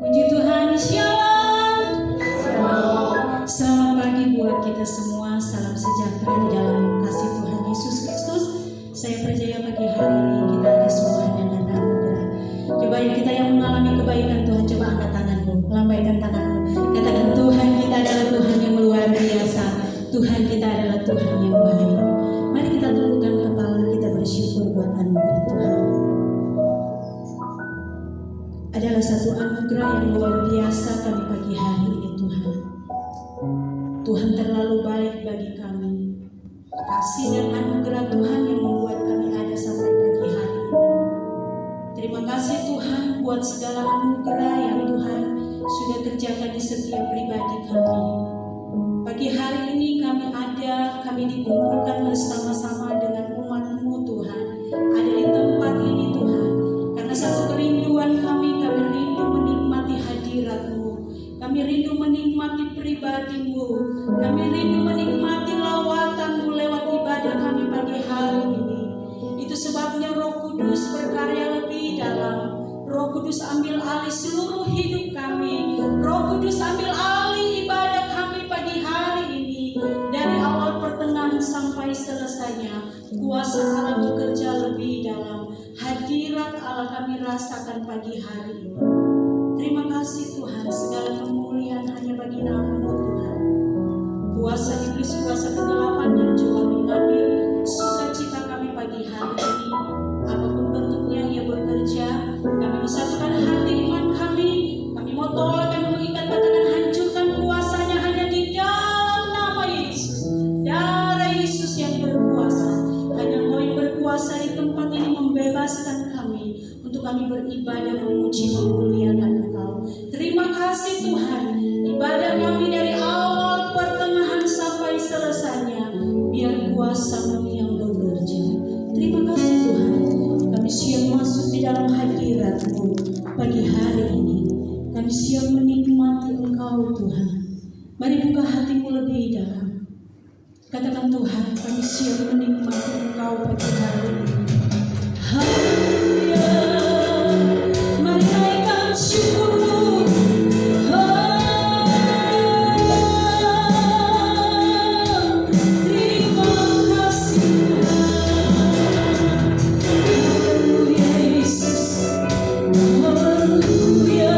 Puji Tuhan, shalom. Selamat pagi buat kita semua. Salam sejahtera di dalam kasih Tuhan Yesus Kristus. Saya percaya pagi hari ini kita ada semua yang akan anugerah. Coba kita yang mengalami kebaikan Tuhan, coba angkat tanganmu, lambaikan tanganmu. Katakan, Tuhan kita adalah Tuhan yang luar biasa. Tuhan kita adalah Tuhan yang baik. Mari kita tundukkan kepala, kita bersyukur buat anugerah Tuhan. Adalah satu anugerah yang luar biasa kami pagi hari ini Tuhan. Tuhan terlalu baik bagi kami. Kasih dan anugerah Tuhan yang membuat kami ada sampai pagi hari ini. Terima kasih Tuhan buat segala anugerah yang Tuhan sudah kerjakan di setiap pribadi kami. Pagi hari ini kami dikumpulkan bersama-sama dengan umat-Mu Tuhan. Ada di tempat ini Tuhan. Karena satu kerinduan kami rindu menikmati hadirat-Mu. Kami rindu menikmati pribadi-Mu. Kami rindu menikmati lawatan-Mu lewat ibadah kami pagi hari ini. Itu sebabnya Roh Kudus berkarya lebih dalam. Roh Kudus ambil alih seluruh hidup kami. Roh Kudus ambil alih ibadah kami pagi hari ini. Dari awal pertengahan sampai selesainya, kuasa Allah bekerja lebih dalam. Hadirat Allah kami rasakan pagi hari ini. Terima kasih Tuhan, segala kemuliaan hanya bagi nama-Mu Tuhan. Kuasa iblis, kuasa kegelapan yang coba mengambil sukacita kami pagi hari ini, apapun bentuknya ia bekerja, kami bersatukan hati iman kami mau tolak dan mengikat, katakan hancurkan kuasanya hanya di dalam nama Yesus. Darah Yesus yang berkuasa, hanya Engkau yang berkuasa di tempat ini membebaskan kami untuk kami beribadah, memuji, memuliakan Engkau. Terima kasih Tuhan, ibadah kami dari awal pertengahan sampai selesainya, biar kuasa-Mu yang bekerja. Terima kasih Tuhan, kami siap masuk di dalam hadirat-Mu pagi hari ini. Kami siap menikmati Engkau Tuhan. Mari buka hatimu lebih dalam. Katakan, Tuhan, kami siap menikmati Engkau pagi hari ini. Haleluya. Mari naikkan syukur-Mu. Terima kasih Haleluya Yesus. Haleluya.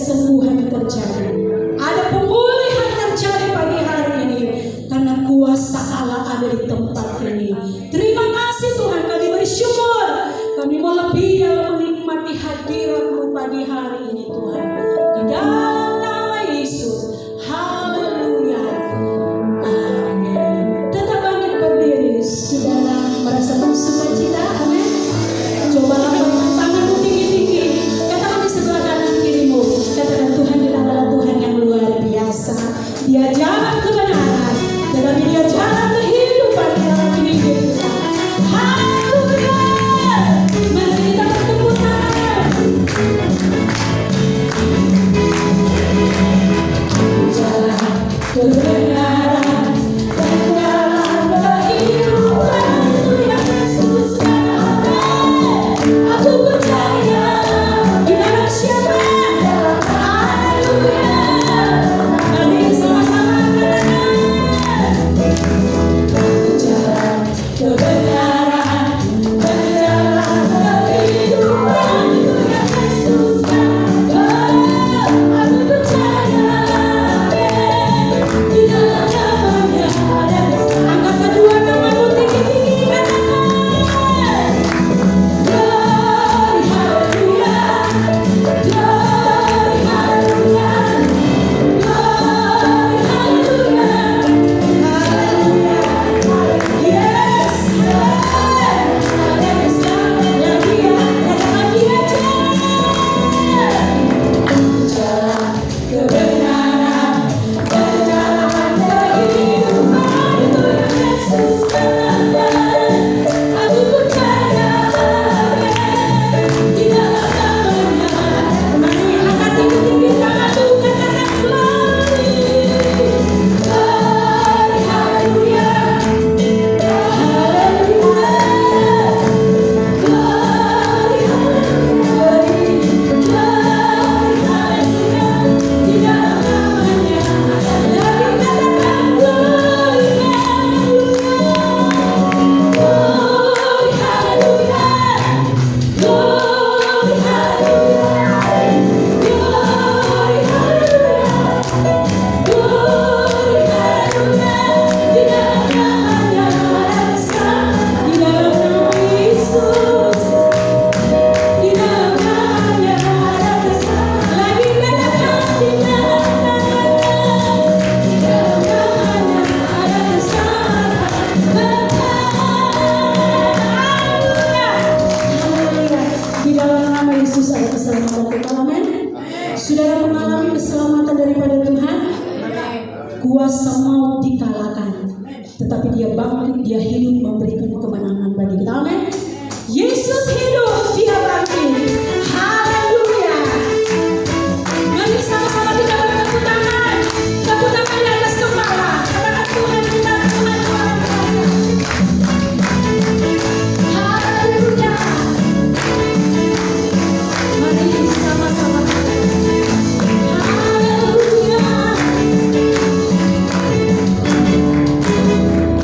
kesembuhan terjadi, ada pemulihan terjadi pagi hari ini, karena kuasa Allah ada di tempat ini. Terima kasih Tuhan, kami bersyukur, kami melebihi dalam menikmati hadirat-Mu pagi hari ini Tuhan. Di dalam nama Yesus, haleluya, amin. Tetap bangkit berdiri, saudara merasa bersuka cita, amin. Coba lambaikan tanganmu tinggi-tinggi, katakan di sebelah kanan kirimu, katakan Tuhan kita adalah Tuhan yang luar biasa. Dia jalan kebenaran, tetapi Dia jalan kehidupan di dalam hidup kita. Haleluya. Mari kita bertepuk tangan. Jalan kebenaran dan jalan kehidupan, Tuhan Yesus ada. Aku percaya di dalam siapa? Haleluya. Mari sama-sama katakan. Jalan kebenaran dan jalan kehidupan, Tuhan Yesus ada. Aku percaya di dalam namanya ada. Angkat kedua tanganmu tinggi-tinggi, katakan. Glory, haleluya. Glory, haleluya. Glory, haleluya. Haleluya. Yes, yes. Ya Dia, katakan Dia jalan kebenaran dan jalan kehidupan, Tuhan Yesus ada. Aku percaya di dalam namanya. Mari angkat tinggi-tinggi tanganmu, katakan glory. Glory, haleluya. Haleluya. Glory, haleluya. Glory, haleluya. Di dalam namanya lagi katakan glory, haleluya. Glory, haleluya. Glory, haleluya. Glory, haleluya. Glory, haleluya. Di dalam namanya ada kesan, di dalam nama Yesus, di dalam namanya ada kesan. Lagi katakan di dalam namanya ada kesan. Haleluya. Haleluya. Di dalam nama Yesus ada keselamatan kita, amin. Saudara mengalami keselamatan daripada Tuhan. Kuasa maut dikalahkan, tetapi Dia bangkit, Dia hidup, memberikan kemenangan bagi kita, amin. Yesus hidup, Dia bangkit. Haleluya. Mari sama-sama kita bertepuk tangan. Tepuk tangan di atas kepala. Katakan Tuhan kita, Tuhan luar biasa. Haleluya. Mari sama-sama kita. Haleluya.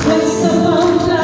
Bersembahlah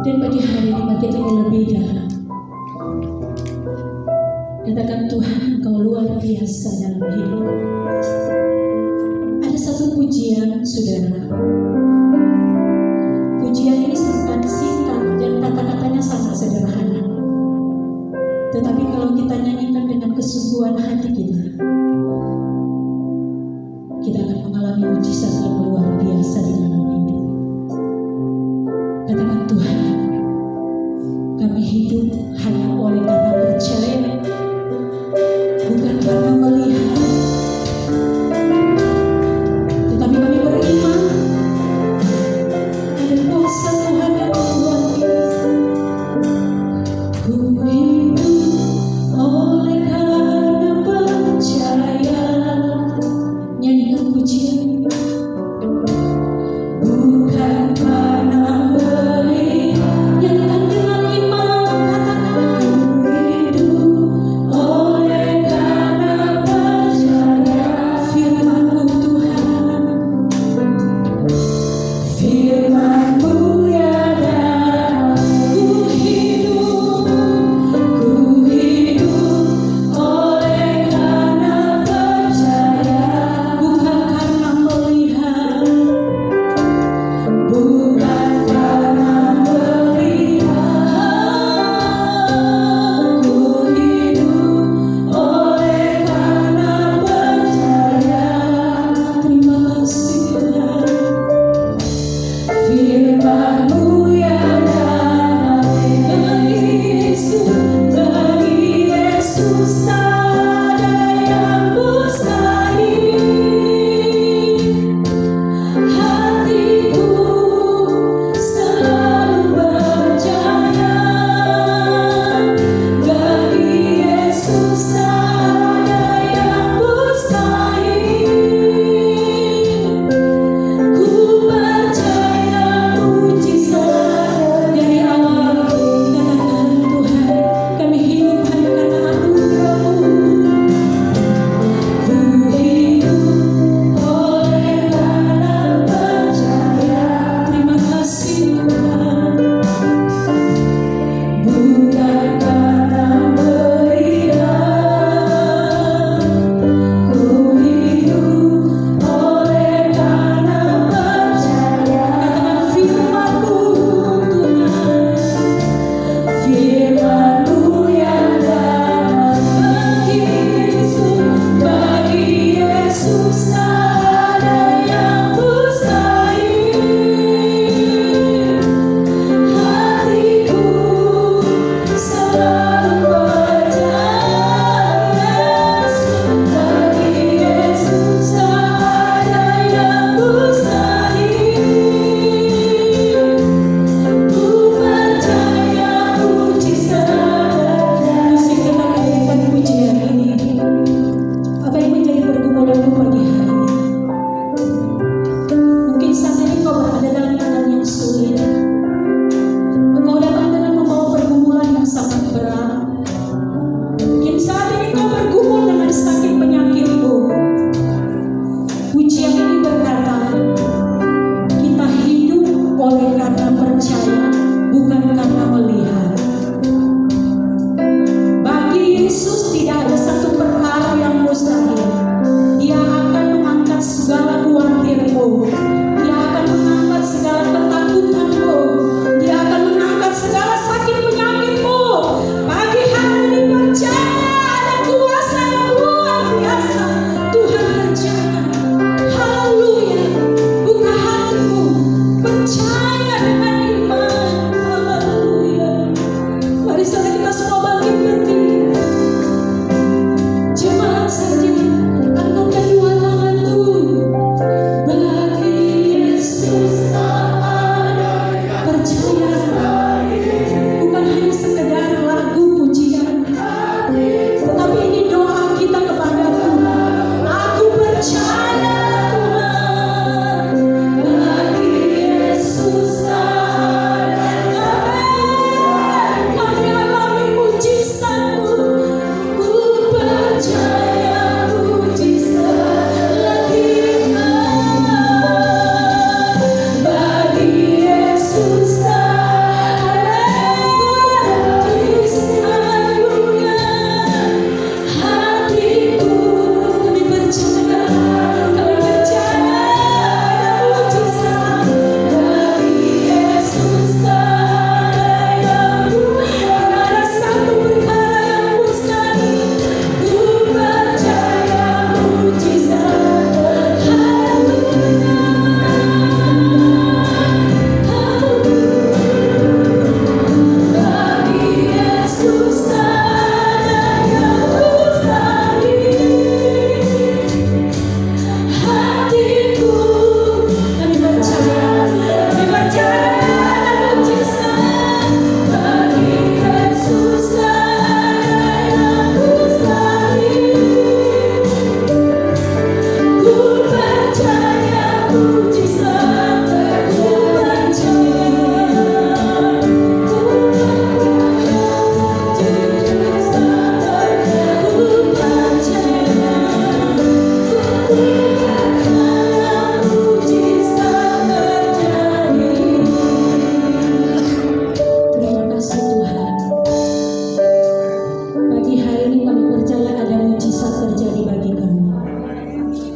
Dan pagi hari ini kita mau lebih dalam. Katakan, Tuhan, Engkau luar biasa dalam hidup. Ada satu pujian, saudara. Pujian ini sangat singkat dan kata-katanya sangat sederhana. Tetapi kalau kita nyanyikan dengan kesungguhan hati kita akan mengalami mujizat yang luar biasa di dalam hidup. Katakan, Tuhan, kami hidup hanya oleh karena percaya, bukan karena melihat, tetapi kami beriman ada kuasa Tuhan yang luar biasa. Ku hidup oleh karena percaya. Nyanyikan pujian.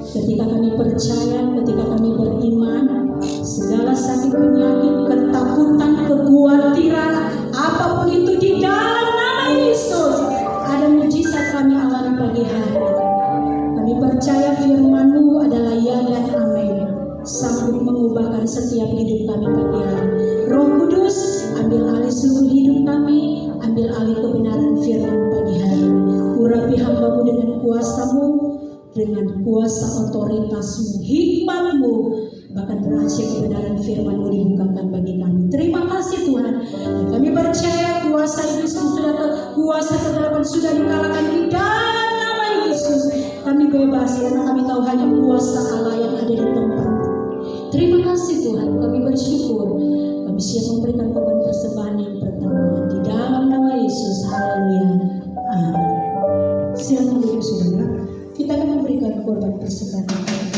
Ketika kami percaya, ketika kami beriman, segala sakit penyakit, ketakutan, kekhawatiran, apapun itu di dalam nama Yesus, ada mujizat kami alami pagi hari. Kami percaya firman-Mu adalah ya dan amin, sanggup mengubahkan setiap hidup kami pagi hari. Roh Kudus, ambil alih seluruh hidup kami, ambil alih kebenaran firman-Mu pagi hari. Urapi hamba-Mu dengan kuasa-Mu, dengan kuasa otoritas-Mu, hikmat-Mu, bahkan rahasia kebenaran firman-Mu dibukakan bagi kami. Terima kasih Tuhan. Dan kami percaya kuasa iblis sudah, kuasa kegelapan sudah dikalahkan di dalam nama Yesus. Kami bebas karena kami tahu hanya kuasa Allah yang ada di tempat. Terima kasih Tuhan. Kami bersyukur. Kami siap memberikan korban persembahan yang pertama di dalam nama Yesus. Haleluya. Amin. Silakan duduk saudara. Kita akan memberikan korban persembahan yang pertama.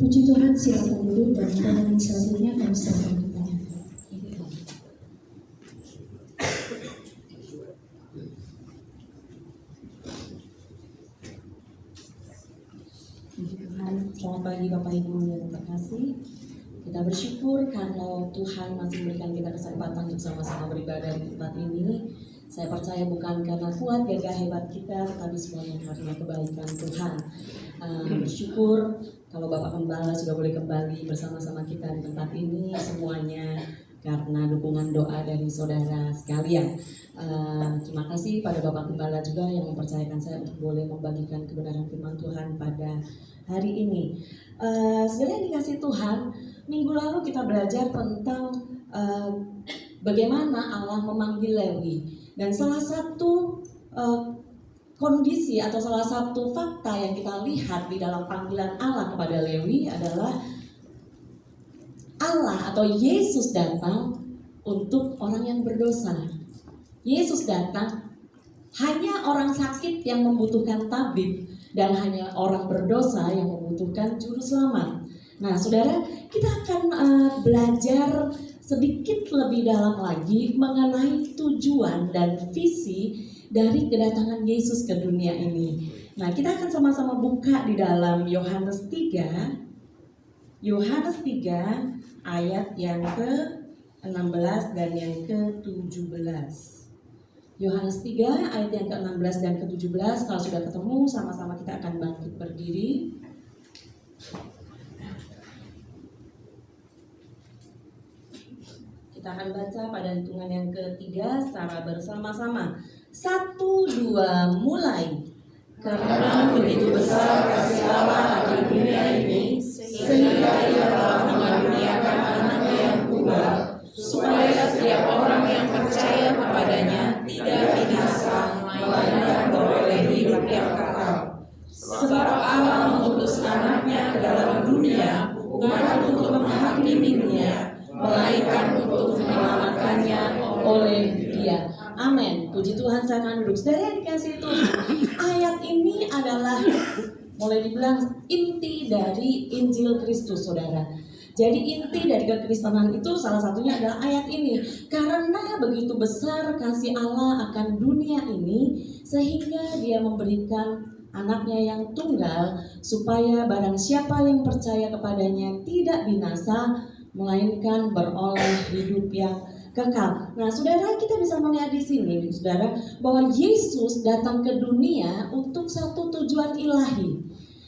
Puji Tuhan, silakan duduk dan dengan selanjutnya kami serahkan kepada Tuhan. Selamat pagi Bapak Ibu yang terkasih. Kita bersyukur karena Tuhan masih memberikan kita kesempatan untuk sama-sama beribadah di tempat ini. Saya percaya bukan karena kuat gagah hebat kita, tetapi semuanya karena kebaikan Tuhan. Bersyukur kalau Bapak Gembala sudah boleh kembali bersama-sama kita di tempat ini, semuanya karena dukungan doa dari saudara sekalian. Terima kasih pada Bapak Gembala juga yang mempercayakan saya untuk boleh membagikan kebenaran firman Tuhan pada hari ini. Saudara yang dikasih Tuhan, minggu lalu kita belajar tentang bagaimana Allah memanggil Lewi. Dan salah satu kondisi atau salah satu fakta yang kita lihat di dalam panggilan Allah kepada Lewi adalah Allah atau Yesus datang untuk orang yang berdosa. Yesus datang, hanya orang sakit yang membutuhkan tabib dan hanya orang berdosa yang membutuhkan juru selamat. Nah, saudara, kita akan belajar sedikit lebih dalam lagi mengenai tujuan dan visi dari kedatangan Yesus ke dunia ini. Nah, kita akan sama-sama buka di dalam Yohanes 3 ayat yang ke-16 dan yang ke-17. Yohanes 3 ayat yang ke-16 dan ke-17. Kalau sudah ketemu, sama-sama kita akan bangkit berdiri. Kita akan baca pada hitungan yang ketiga secara bersama-sama. 1, 2, mulai. Karena begitu besar kasih Allah akan dunia ini, sehingga Ia telah mengaruniakan anaknya yang tunggal, supaya setiap orang yang percaya kepadanya tidak binasa, melainkan beroleh hidup yang kekal. Sebab Allah mengutus anaknya ke dalam dunia bukan untuk menghakimi dunia, melainkan untuk menyelamatkannya oleh Dia. Amin. Puji Tuhan, saya akan duduk. Saudara yang dikasihi Tuhan, ayat ini adalah boleh dibilang inti dari Injil Kristus, saudara. Jadi inti dari kekristenan itu salah satunya adalah ayat ini. Karena begitu besar kasih Allah akan dunia ini, sehingga Dia memberikan anaknya yang tunggal, supaya barang siapa yang percaya kepadanya tidak binasa, melainkan beroleh hidup yang kekal. Nah, saudara, kita bisa melihat di sini, saudara, bahwa Yesus datang ke dunia untuk satu tujuan ilahi.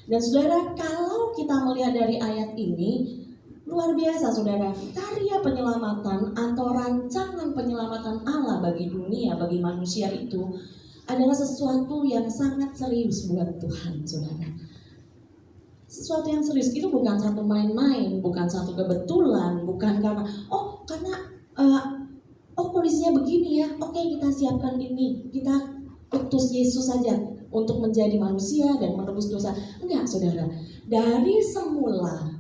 Dan saudara, kalau kita melihat dari ayat ini, luar biasa, saudara, karya penyelamatan atau rancangan penyelamatan Allah bagi dunia, bagi manusia itu adalah sesuatu yang sangat serius buat Tuhan, saudara. Sesuatu yang serius itu bukan satu main-main, bukan satu kebetulan, bukan karena kondisinya begini ya, oke kita siapkan ini, kita utus Yesus saja untuk menjadi manusia dan menebus dosa. Enggak, saudara. Dari semula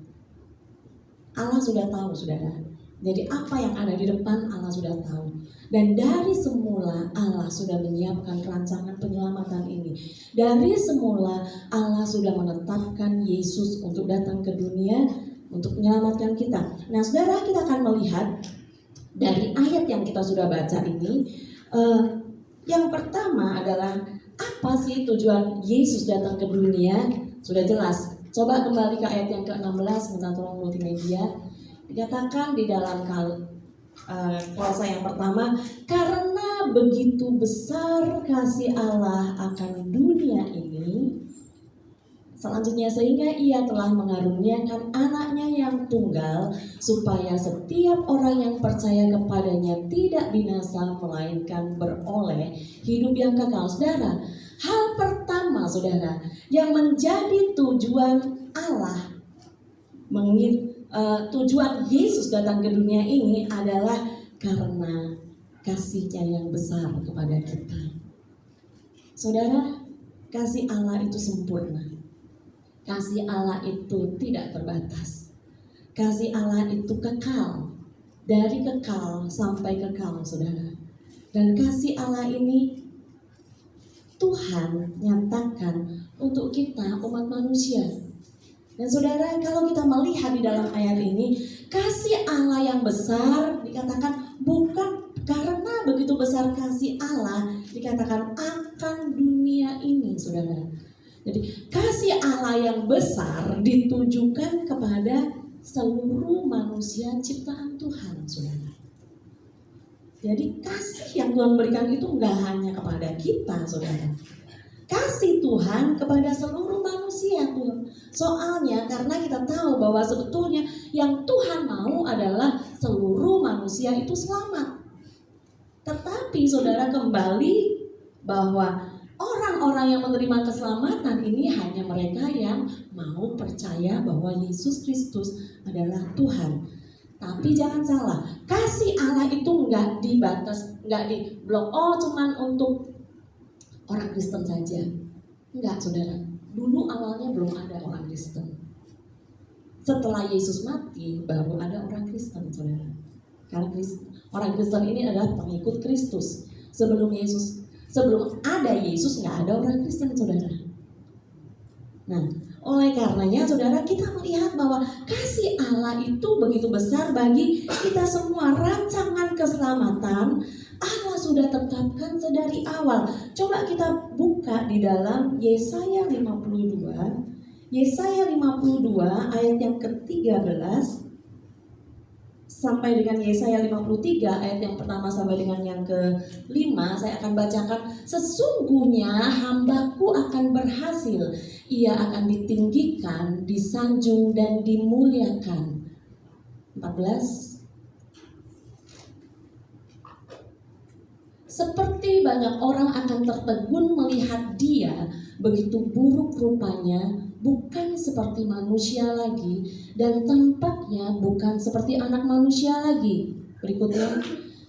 Allah sudah tahu, saudara. Jadi apa yang ada di depan Allah sudah tahu. Dan dari semula Allah sudah menyiapkan rancangan penyelamatan ini. Dari semula Allah sudah menetapkan Yesus untuk datang ke dunia untuk menyelamatkan kita. Nah, saudara, kita akan melihat dari ayat yang kita sudah baca ini, yang pertama adalah apa sih tujuan Yesus datang ke dunia? Sudah jelas. Coba kembali ke ayat yang ke-16, minta tolong multimedia. Dikatakan di dalam Kolose yang pertama, karena begitu besar kasih Allah akan dunia ini. Selanjutnya, sehingga Ia telah mengaruniakan anaknya yang tunggal, supaya setiap orang yang percaya kepadanya tidak binasa, melainkan beroleh hidup yang kekal. Saudara, hal pertama, saudara, yang menjadi tujuan Allah, tujuan Yesus datang ke dunia ini adalah karena kasih-Nya yang besar kepada kita. Saudara, kasih Allah itu sempurna. Kasih Allah itu tidak terbatas. Kasih Allah itu kekal. Dari kekal sampai kekal, saudara. Dan kasih Allah ini Tuhan nyatakan untuk kita umat manusia. Dan saudara, kalau kita melihat di dalam ayat ini, kasih Allah yang besar dikatakan bukan karena begitu besar kasih Allah, dikatakan akan dunia ini, saudara. Jadi kasih Allah yang besar ditujukan kepada seluruh manusia ciptaan Tuhan, saudara. Jadi kasih yang Tuhan berikan itu enggak hanya kepada kita, saudara. Kasih Tuhan kepada seluruh manusia, Tuhan. Soalnya karena kita tahu bahwa sebetulnya yang Tuhan mau adalah seluruh manusia itu selamat. Tetapi saudara, kembali bahwa orang-orang yang menerima keselamatan ini hanya mereka yang mau percaya bahwa Yesus Kristus adalah Tuhan. Tapi jangan salah, kasih Allah itu enggak dibatas, enggak diblok, cuman untuk orang Kristen saja. Enggak, saudara. Dulu awalnya belum ada orang Kristen. Setelah Yesus mati, baru ada orang Kristen, saudara. Karena orang Kristen ini adalah pengikut Kristus. Sebelum ada Yesus, nggak ada orang Kristen, saudara. Nah, Oleh karenanya saudara, kita melihat bahwa kasih Allah itu begitu besar bagi kita semua. Rancangan keselamatan Allah sudah tetapkan sedari awal. Coba kita buka di dalam Yesaya 52. Yesaya 52 ayat yang ke-13 sampai dengan Yesaya 53 ayat yang pertama sampai dengan yang ke-5. Saya akan bacakan. Sesungguhnya hambaku akan berhasil, ia akan ditinggikan, disanjung dan dimuliakan. 14. Seperti banyak orang akan tertegun melihat dia, begitu buruk rupanya, bukan seperti manusia lagi, dan tampaknya bukan seperti anak manusia lagi. Berikutnya,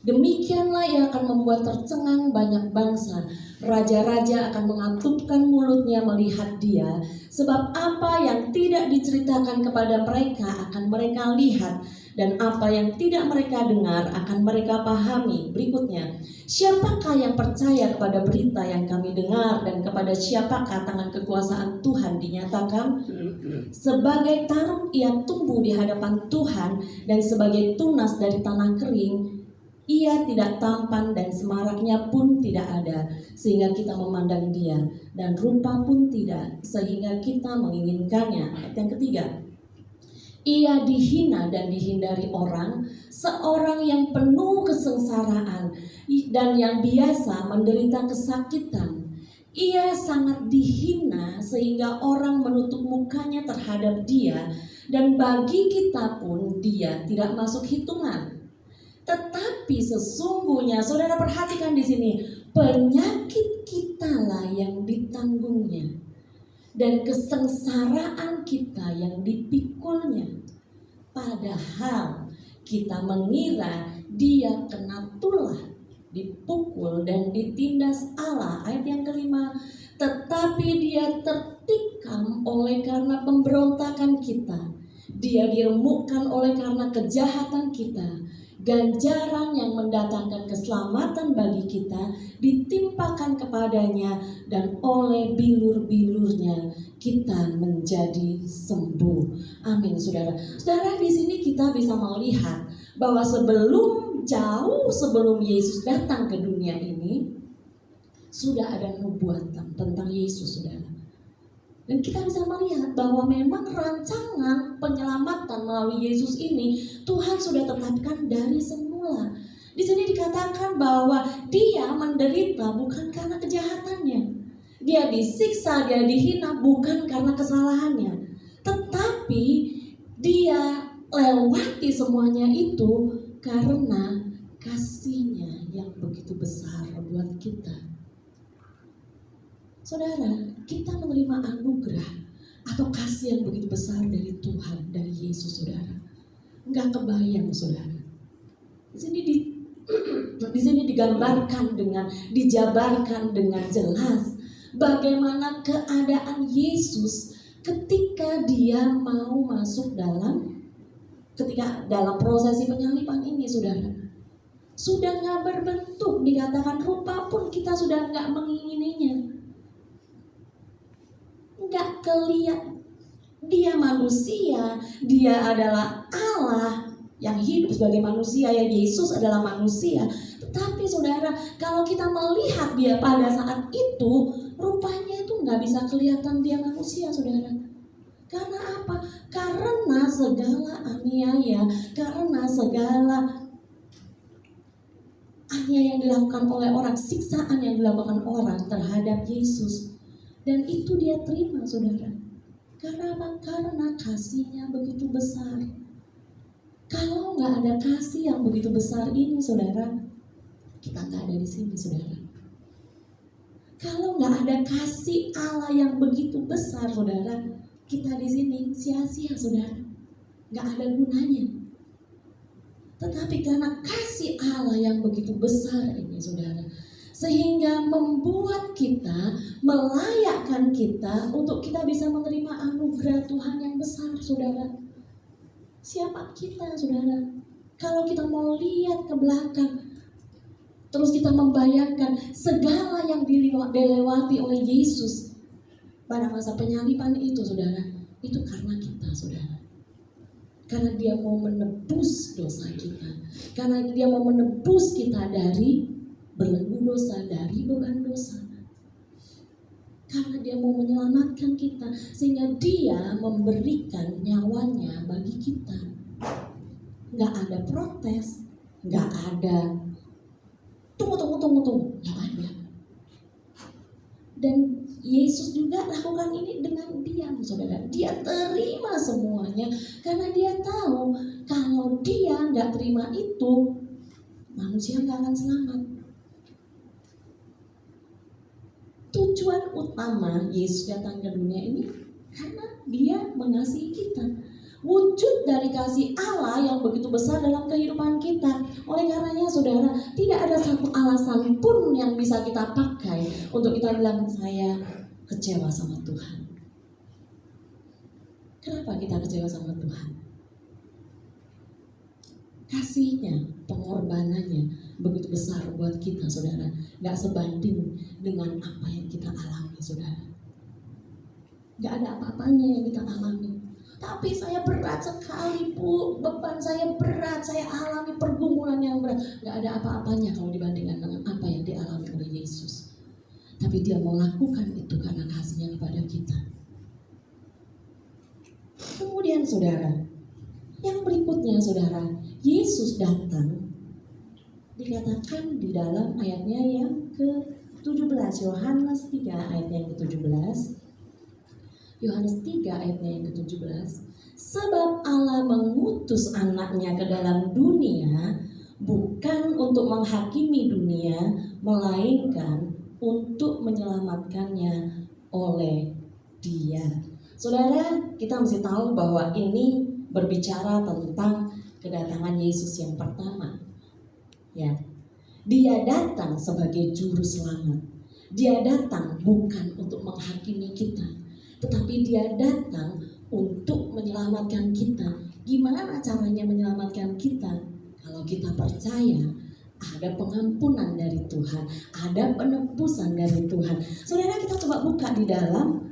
demikianlah ia akan membuat tercengang banyak bangsa. Raja-raja akan mengatupkan mulutnya melihat dia, sebab apa yang tidak diceritakan kepada mereka akan mereka lihat, dan apa yang tidak mereka dengar akan mereka pahami. Berikutnya, siapakah yang percaya kepada berita yang kami dengar, dan kepada siapakah tangan kekuasaan Tuhan dinyatakan? Sebagai taruk ia tumbuh di hadapan Tuhan, dan sebagai tunas dari tanah kering. Ia tidak tampan dan semaraknya pun tidak ada, sehingga kita memandang dia, dan rupa pun tidak, sehingga kita menginginkannya. Ayat yang ketiga, ia dihina dan dihindari orang, seorang yang penuh kesengsaraan dan yang biasa menderita kesakitan. Ia sangat dihina sehingga orang menutup mukanya terhadap dia, dan bagi kita pun dia tidak masuk hitungan. Tetapi sesungguhnya, saudara perhatikan di sini, penyakit kitalah yang ditanggungnya, dan kesengsaraan kita yang dipikulnya. Padahal kita mengira dia kena tulah, dipukul dan ditindas Allah. Ayat yang kelima, tetapi dia tertikam oleh karena pemberontakan kita, dia diremukkan oleh karena kejahatan kita. Ganjaran yang mendatangkan keselamatan bagi kita ditimpakan kepadanya, dan oleh bilur-bilurnya kita menjadi sembuh. Amin, saudara. Saudara, di sini kita bisa melihat bahwa jauh sebelum Yesus datang ke dunia ini, sudah ada nubuatan tentang Yesus, saudara. Dan kita bisa melihat bahwa memang rancangan penyelamatan melalui Yesus ini Tuhan sudah tetapkan dari semula. Di sini dikatakan bahwa dia menderita bukan karena kejahatannya. Dia disiksa, dia dihina bukan karena kesalahannya. Tetapi dia lewati semuanya itu karena kasihnya yang begitu besar buat kita. Saudara, kita menerima anugerah atau kasih yang begitu besar dari Tuhan, dari Yesus, saudara. Enggak kebayang, saudara. Di sini digambarkan dijabarkan dengan jelas bagaimana keadaan Yesus ketika dia mau masuk ketika dalam prosesi penyaliban ini, saudara. Sudah nggak berbentuk, dikatakan rupa pun kita sudah nggak mengingininya. Nggak kelihatan dia manusia, dia adalah Allah yang hidup sebagai manusia, ya Yesus adalah manusia. Tetapi saudara, kalau kita melihat dia pada saat itu, rupanya itu nggak bisa kelihatan dia manusia, saudara. Karena apa? Karena segala aniaya, karena segala aniaya yang dilakukan oleh orang, siksaan yang dilakukan orang terhadap Yesus. Dan itu dia terima, saudara. Karena apa? Karena kasihnya begitu besar. Kalau nggak ada kasih yang begitu besar ini, saudara, kita nggak ada di sini, saudara. Kalau nggak ada kasih Allah yang begitu besar, saudara, kita di sini sia-sia, saudara. Nggak ada gunanya. Tetapi karena kasih Allah yang begitu besar ini, saudara, sehingga membuat kita, melayakkan kita untuk kita bisa menerima anugerah Tuhan yang besar, saudara. Siapa kita, saudara? Kalau kita mau lihat ke belakang, terus kita membayangkan segala yang dilewati oleh Yesus, pada masa penyaliban itu saudara, itu karena kita saudara. Karena dia mau menebus dosa kita. Karena dia mau menebus kita dari belenggu dosa, dari beban dosa. Karena dia mau menyelamatkan kita, sehingga dia memberikan nyawanya bagi kita. Gak ada protes, gak ada tunggu, gak ada. Dan Yesus juga lakukan ini dengan diam saudara. Dia terima semuanya karena dia tahu kalau dia gak terima itu, manusia gak akan selamat. Tujuan utama Yesus datang ke dunia ini karena dia mengasihi kita. Wujud dari kasih Allah yang begitu besar dalam kehidupan kita. Oleh karenanya saudara, tidak ada satu alasan pun yang bisa kita pakai untuk kita bilang saya kecewa sama Tuhan. Kenapa kita kecewa sama Tuhan? Kasihnya, pengorbanannya begitu besar buat kita saudara. Gak sebanding dengan apa yang kita alami saudara. Gak ada apa-apanya yang kita alami. Tapi saya berat sekali Bu, beban saya berat, saya alami pergumulan yang berat. Gak ada apa-apanya kalau dibandingkan dengan apa yang dialami oleh Yesus. Tapi dia mau lakukan itu karena kasihnya kepada kita. Kemudian saudara, yang berikutnya saudara, Yesus datang dikatakan di dalam ayatnya yang ke-17, Yohanes 3 ayatnya yang ke-17. Yohanes 3 ayatnya yang ke-17. Sebab Allah mengutus anaknya ke dalam dunia bukan untuk menghakimi dunia, melainkan untuk menyelamatkannya oleh Dia. Saudara, kita mesti tahu bahwa ini berbicara tentang kedatangan Yesus yang pertama. Ya. Dia datang sebagai juru selamat. Dia datang bukan untuk menghakimi kita, tetapi dia datang untuk menyelamatkan kita. Gimana caranya menyelamatkan kita? Kalau kita percaya ada pengampunan dari Tuhan, ada penebusan dari Tuhan. Saudara, kita coba buka di dalam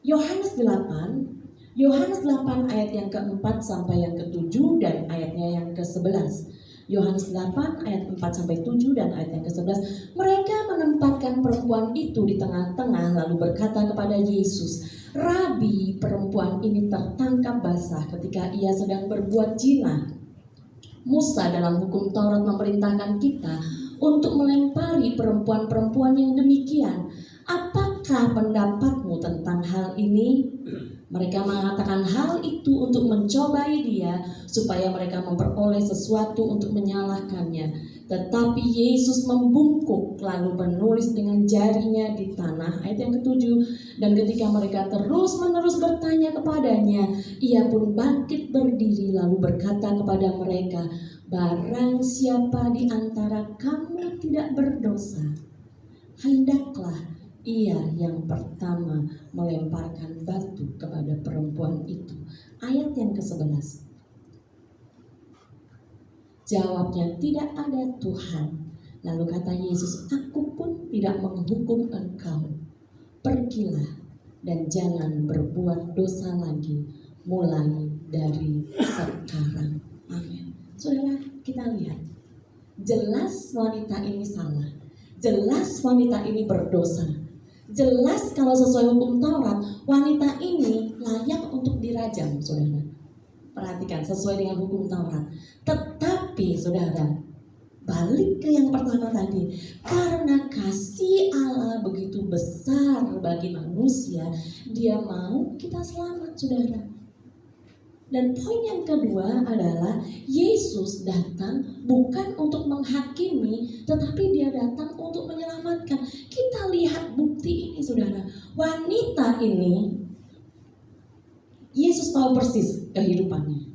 Yohanes 8. Yohanes 8 ayat yang ke-4 sampai yang ke-7 dan ayatnya yang ke-11. Yohanes 8 ayat 4 sampai 7 dan ayat yang ke-11. Mereka menempatkan perempuan itu di tengah-tengah lalu berkata kepada Yesus, "Rabi, perempuan ini tertangkap basah ketika ia sedang berbuat zina. Musa dalam hukum Taurat memerintahkan kita untuk melempari perempuan-perempuan yang demikian. Apakah pendapatmu tentang hal ini?" Mereka mengatakan hal itu untuk mencobai dia supaya mereka memperoleh sesuatu untuk menyalahkannya. Tetapi Yesus membungkuk lalu menulis dengan jarinya di tanah. Ayat yang ke-7. Dan ketika mereka terus-menerus bertanya kepadanya, ia pun bangkit berdiri lalu berkata kepada mereka, "Barang siapa di antara kamu tidak berdosa, hendaklah ia yang pertama melemparkan batu kepada perempuan itu." Ayat yang ke-11. Jawabnya, "Tidak ada Tuhan." Lalu kata Yesus, "Aku pun tidak menghukum engkau. Pergilah dan jangan berbuat dosa lagi mulai dari sekarang." Amin. Saudara, kita lihat. Jelas wanita ini salah. Jelas wanita ini berdosa. Jelas kalau sesuai hukum Taurat, wanita ini layak untuk dirajam, saudara. Perhatikan, sesuai dengan hukum Taurat. Tetapi, saudara, balik ke yang pertama tadi. Karena kasih Allah begitu besar bagi manusia, dia mau kita selamat, saudara. Dan poin yang kedua adalah Yesus datang bukan untuk menghakimi, tetapi dia datang untuk menyelamatkan. Kita lihat bukti ini, saudara. Wanita ini, Yesus tahu persis kehidupannya.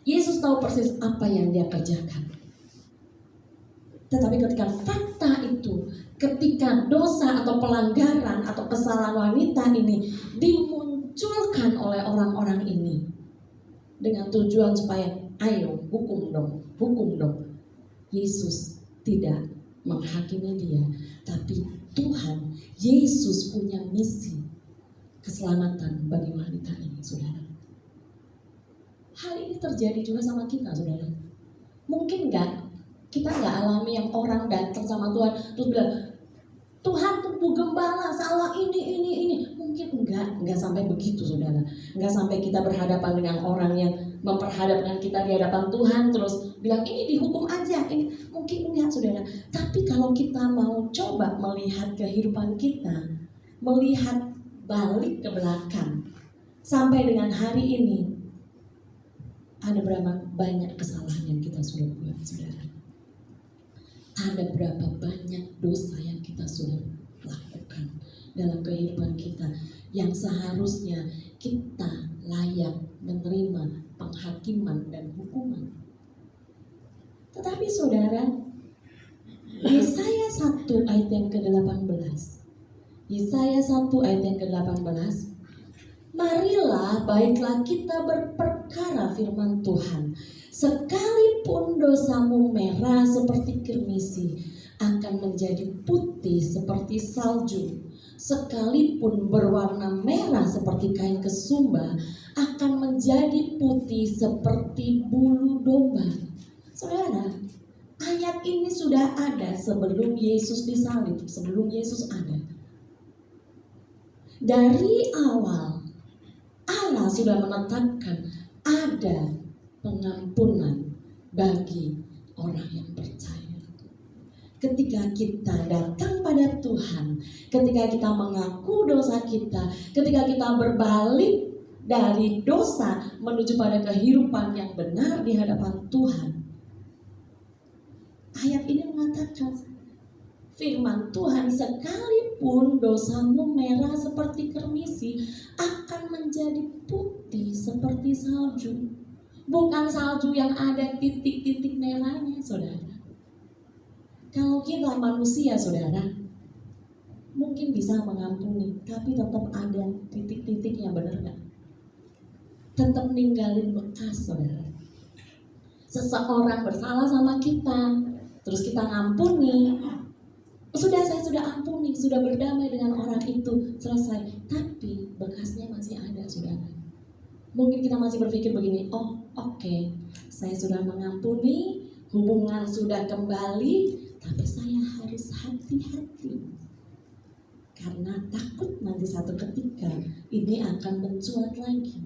Yesus tahu persis apa yang dia kerjakan. Tetapi ketika fakta itu, ketika dosa atau pelanggaran atau kesalahan wanita ini dimunculkan oleh orang-orang ini, dengan tujuan supaya ayo hukum dong. Yesus tidak menghakimi dia, tapi Tuhan, Yesus punya misi keselamatan bagi wanita ini, saudara. Hal ini terjadi juga sama kita, saudara. Mungkin kita nggak alami yang orang datang sama Tuhan terus bilang, Tuhan tubuh gembala salah ini. Mungkin enggak sampai begitu, saudara. Enggak sampai kita berhadapan dengan orang yang memperhadapkan kita di hadapan Tuhan terus bilang ini dihukum aja. Ini mungkin enggak, saudara. Tapi kalau kita mau coba melihat kehidupan kita, melihat balik ke belakang sampai dengan hari ini, ada berapa banyak kesalahan yang kita sudah buat, saudara. Ada berapa banyak dosa yang kita sudah lakukan dalam kehidupan kita yang seharusnya kita layak menerima penghakiman dan hukuman. Tetapi saudara, Yesaya 1 ayat yang ke-18, Yesaya 1 ayat yang ke-18, marilah baiklah kita berperkara firman Tuhan. Sekalipun dosamu merah seperti kirmisi, akan menjadi putih seperti salju. Sekalipun berwarna merah seperti kain kesumba, akan menjadi putih seperti bulu domba. Saudara, ayat ini sudah ada sebelum Yesus disalib, sebelum Yesus ada. Dari awal Allah sudah menetapkan ada pengampunan bagi orang yang percaya. Ketika kita datang pada Tuhan, ketika kita mengaku dosa kita, ketika kita berbalik dari dosa menuju pada kehidupan yang benar di hadapan Tuhan, ayat ini mengatakan firman Tuhan, sekalipun dosamu merah seperti kirmisi, akan menjadi putih seperti salju. Bukan salju yang ada titik-titik merahnya, saudara. Kalau kita manusia, saudara, mungkin bisa mengampuni, tapi tetap ada titik-titiknya, benar gak? Tetap ninggalin bekas, saudara. Seseorang bersalah sama kita, terus kita ngampuni, saya sudah ampuni, sudah berdamai dengan orang itu, selesai. Tapi bekasnya masih ada, saudara. Mungkin kita masih berpikir begini, oke, saya sudah mengampuni, hubungan sudah kembali, tapi saya harus hati-hati. Karena takut nanti satu ketika ini akan mencuat lagi.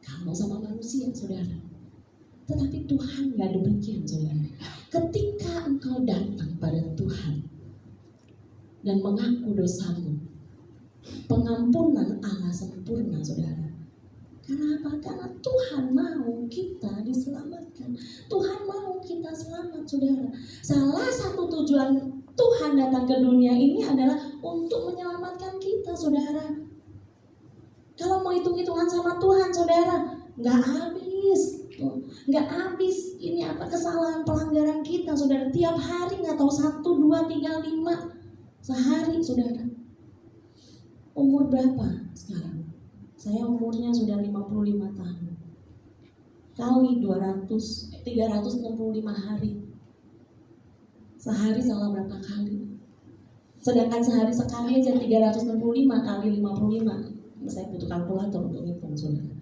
Kalau sama manusia, saudara. Tetapi Tuhan gak demikian, saudara. Ketika engkau datang pada Tuhan dan mengaku dosamu, pengampunan Allah sempurna, saudara. Kenapa? Karena Tuhan mau kita diselamatkan. Tuhan mau kita selamat, saudara. Salah satu tujuan Tuhan datang ke dunia ini adalah untuk menyelamatkan kita, saudara. Kalau mau hitung-hitungan sama Tuhan, saudara, gak habis. Nggak habis ini kesalahan pelanggaran kita, saudara. Tiap hari nggak tahu 1, 2, 3, 5 sehari, saudara. Umur berapa sekarang? Saya umurnya sudah 55 tahun. Kali 365 hari. Sehari salah berapa kali? Sedangkan sehari sekali aja 365 kali 55. Saya butuh kalkulator untuk hitung, saudara.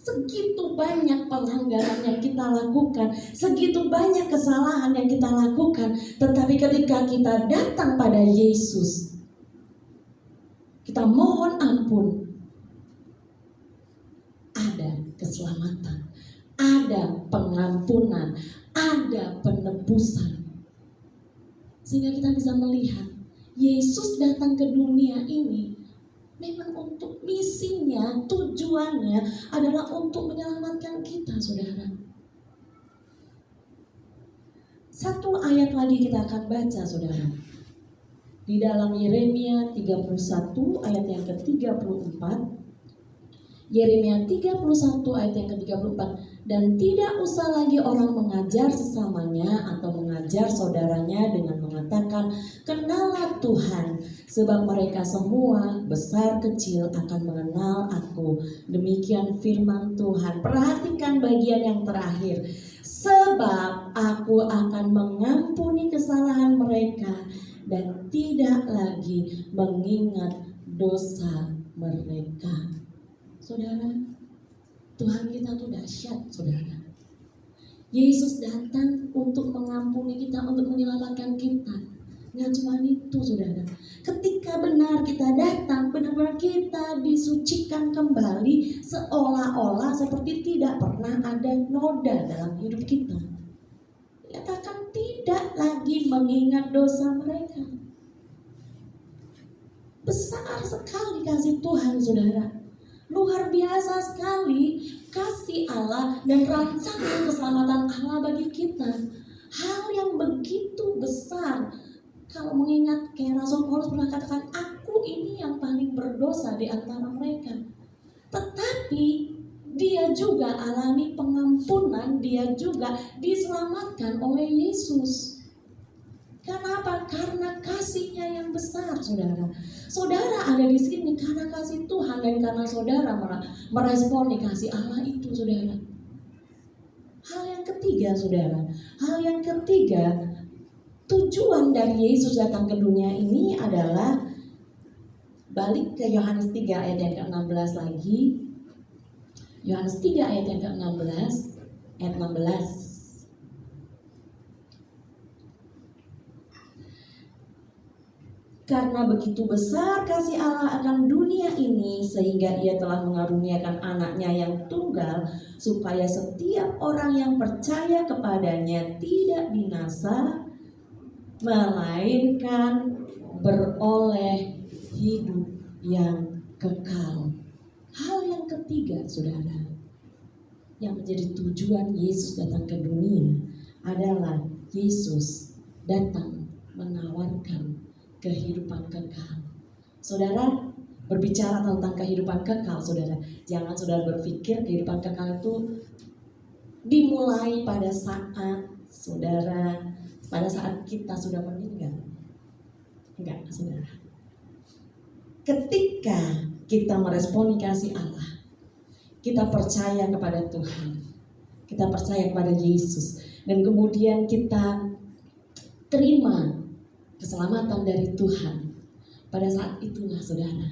Segitu banyak pelanggaran yang kita lakukan, segitu banyak kesalahan yang kita lakukan. Tetapi ketika kita datang pada Yesus, kita mohon ampun, ada keselamatan, ada pengampunan, ada penebusan. Sehingga kita bisa melihat Yesus datang ke dunia ini memang untuk misinya, tujuannya adalah untuk menyelamatkan kita, saudara. Satu ayat lagi kita akan baca, saudara. Di dalam Yeremia 31 ayat yang ke-34. Yeremia 31 ayat yang ke-34. Dan tidak usah lagi orang mengajar sesamanya atau mengajar saudaranya dengan mengatakan, kenalah Tuhan, sebab mereka semua besar kecil akan mengenal aku. Demikian firman Tuhan. Perhatikan bagian yang terakhir. Sebab aku Aku akan mengampuni kesalahan mereka dan tidak lagi mengingat dosa mereka. Saudara, Tuhan kita tuh dahsyat, saudara. Yesus datang untuk mengampuni kita, untuk menyelamatkan kita. Nggak cuma itu, saudara. Ketika benar kita datang, benar-benar kita disucikan kembali, seolah-olah seperti tidak pernah ada noda dalam hidup kita. Katakan tidak lagi mengingat dosa mereka. Besar sekali kasih Tuhan, saudara. Luar biasa sekali kasih Allah dan rancangan keselamatan Allah bagi kita. Hal yang begitu besar. Kalau mengingat kayak Rasul Paulus pernah katakan, aku ini yang paling berdosa di antara mereka. Tetapi dia juga alami pengampunan, dia juga diselamatkan oleh Yesus. Kenapa? Karena kasihnya yang besar, saudara. Saudara ada di sini karena kasih Tuhan dan karena saudara meresponi kasih Allah itu, saudara. Hal yang ketiga, saudara. Hal yang ketiga, tujuan dari Yesus datang ke dunia ini adalah, balik ke Yohanes 3 ayat yang ke-16 lagi. Yohanes 3 ayat yang ke-16, ayat 16. Karena begitu besar kasih Allah akan dunia ini, sehingga ia telah mengaruniakan anaknya yang tunggal, supaya setiap orang yang percaya kepadanya tidak binasa, melainkan beroleh hidup yang kekal. Hal yang ketiga, saudara, yang menjadi tujuan Yesus datang ke dunia adalah Yesus datang menawarkan kehidupan kekal. Saudara, berbicara tentang kehidupan kekal, saudara, jangan saudara berpikir kehidupan kekal itu dimulai pada saat kita sudah meninggal. Enggak, saudara. Ketika kita meresponi kasih Allah, kita percaya kepada Tuhan, kita percaya kepada Yesus, dan kemudian kita terima keselamatan dari Tuhan. Pada saat itulah, saudara,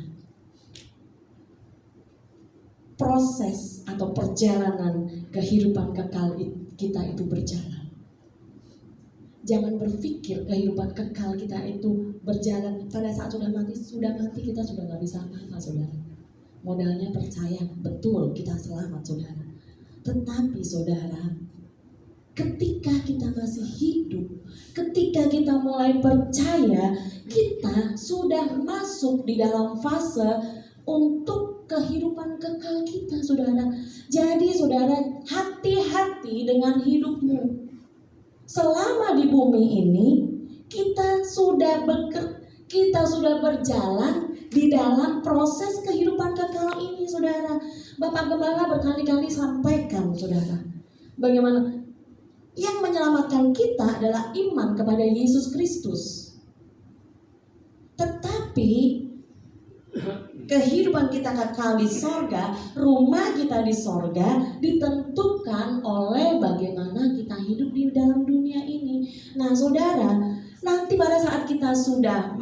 proses atau perjalanan kehidupan kekal kita itu berjalan. Jangan berpikir kehidupan kekal kita itu berjalan pada saat sudah mati kita sudah nggak bisa apa-apa, saudara. Modalnya percaya, betul kita selamat, saudara. Tetapi saudara, ketika kita masih hidup, ketika kita mulai percaya, kita sudah masuk di dalam fase untuk kehidupan kekal kita, saudara. Jadi saudara, hati-hati dengan hidupmu. Selama di bumi ini, kita sudah berjalan di dalam proses kehidupan kekal ini, saudara. Bapak Gembala berkali-kali sampaikan, saudara, bagaimana yang menyelamatkan kita adalah iman kepada Yesus Kristus. Tetapi kehidupan kita kekal di sorga, rumah kita di sorga ditentukan oleh bagaimana kita hidup di dalam dunia ini. Nah, saudara, nanti pada saat kita sudah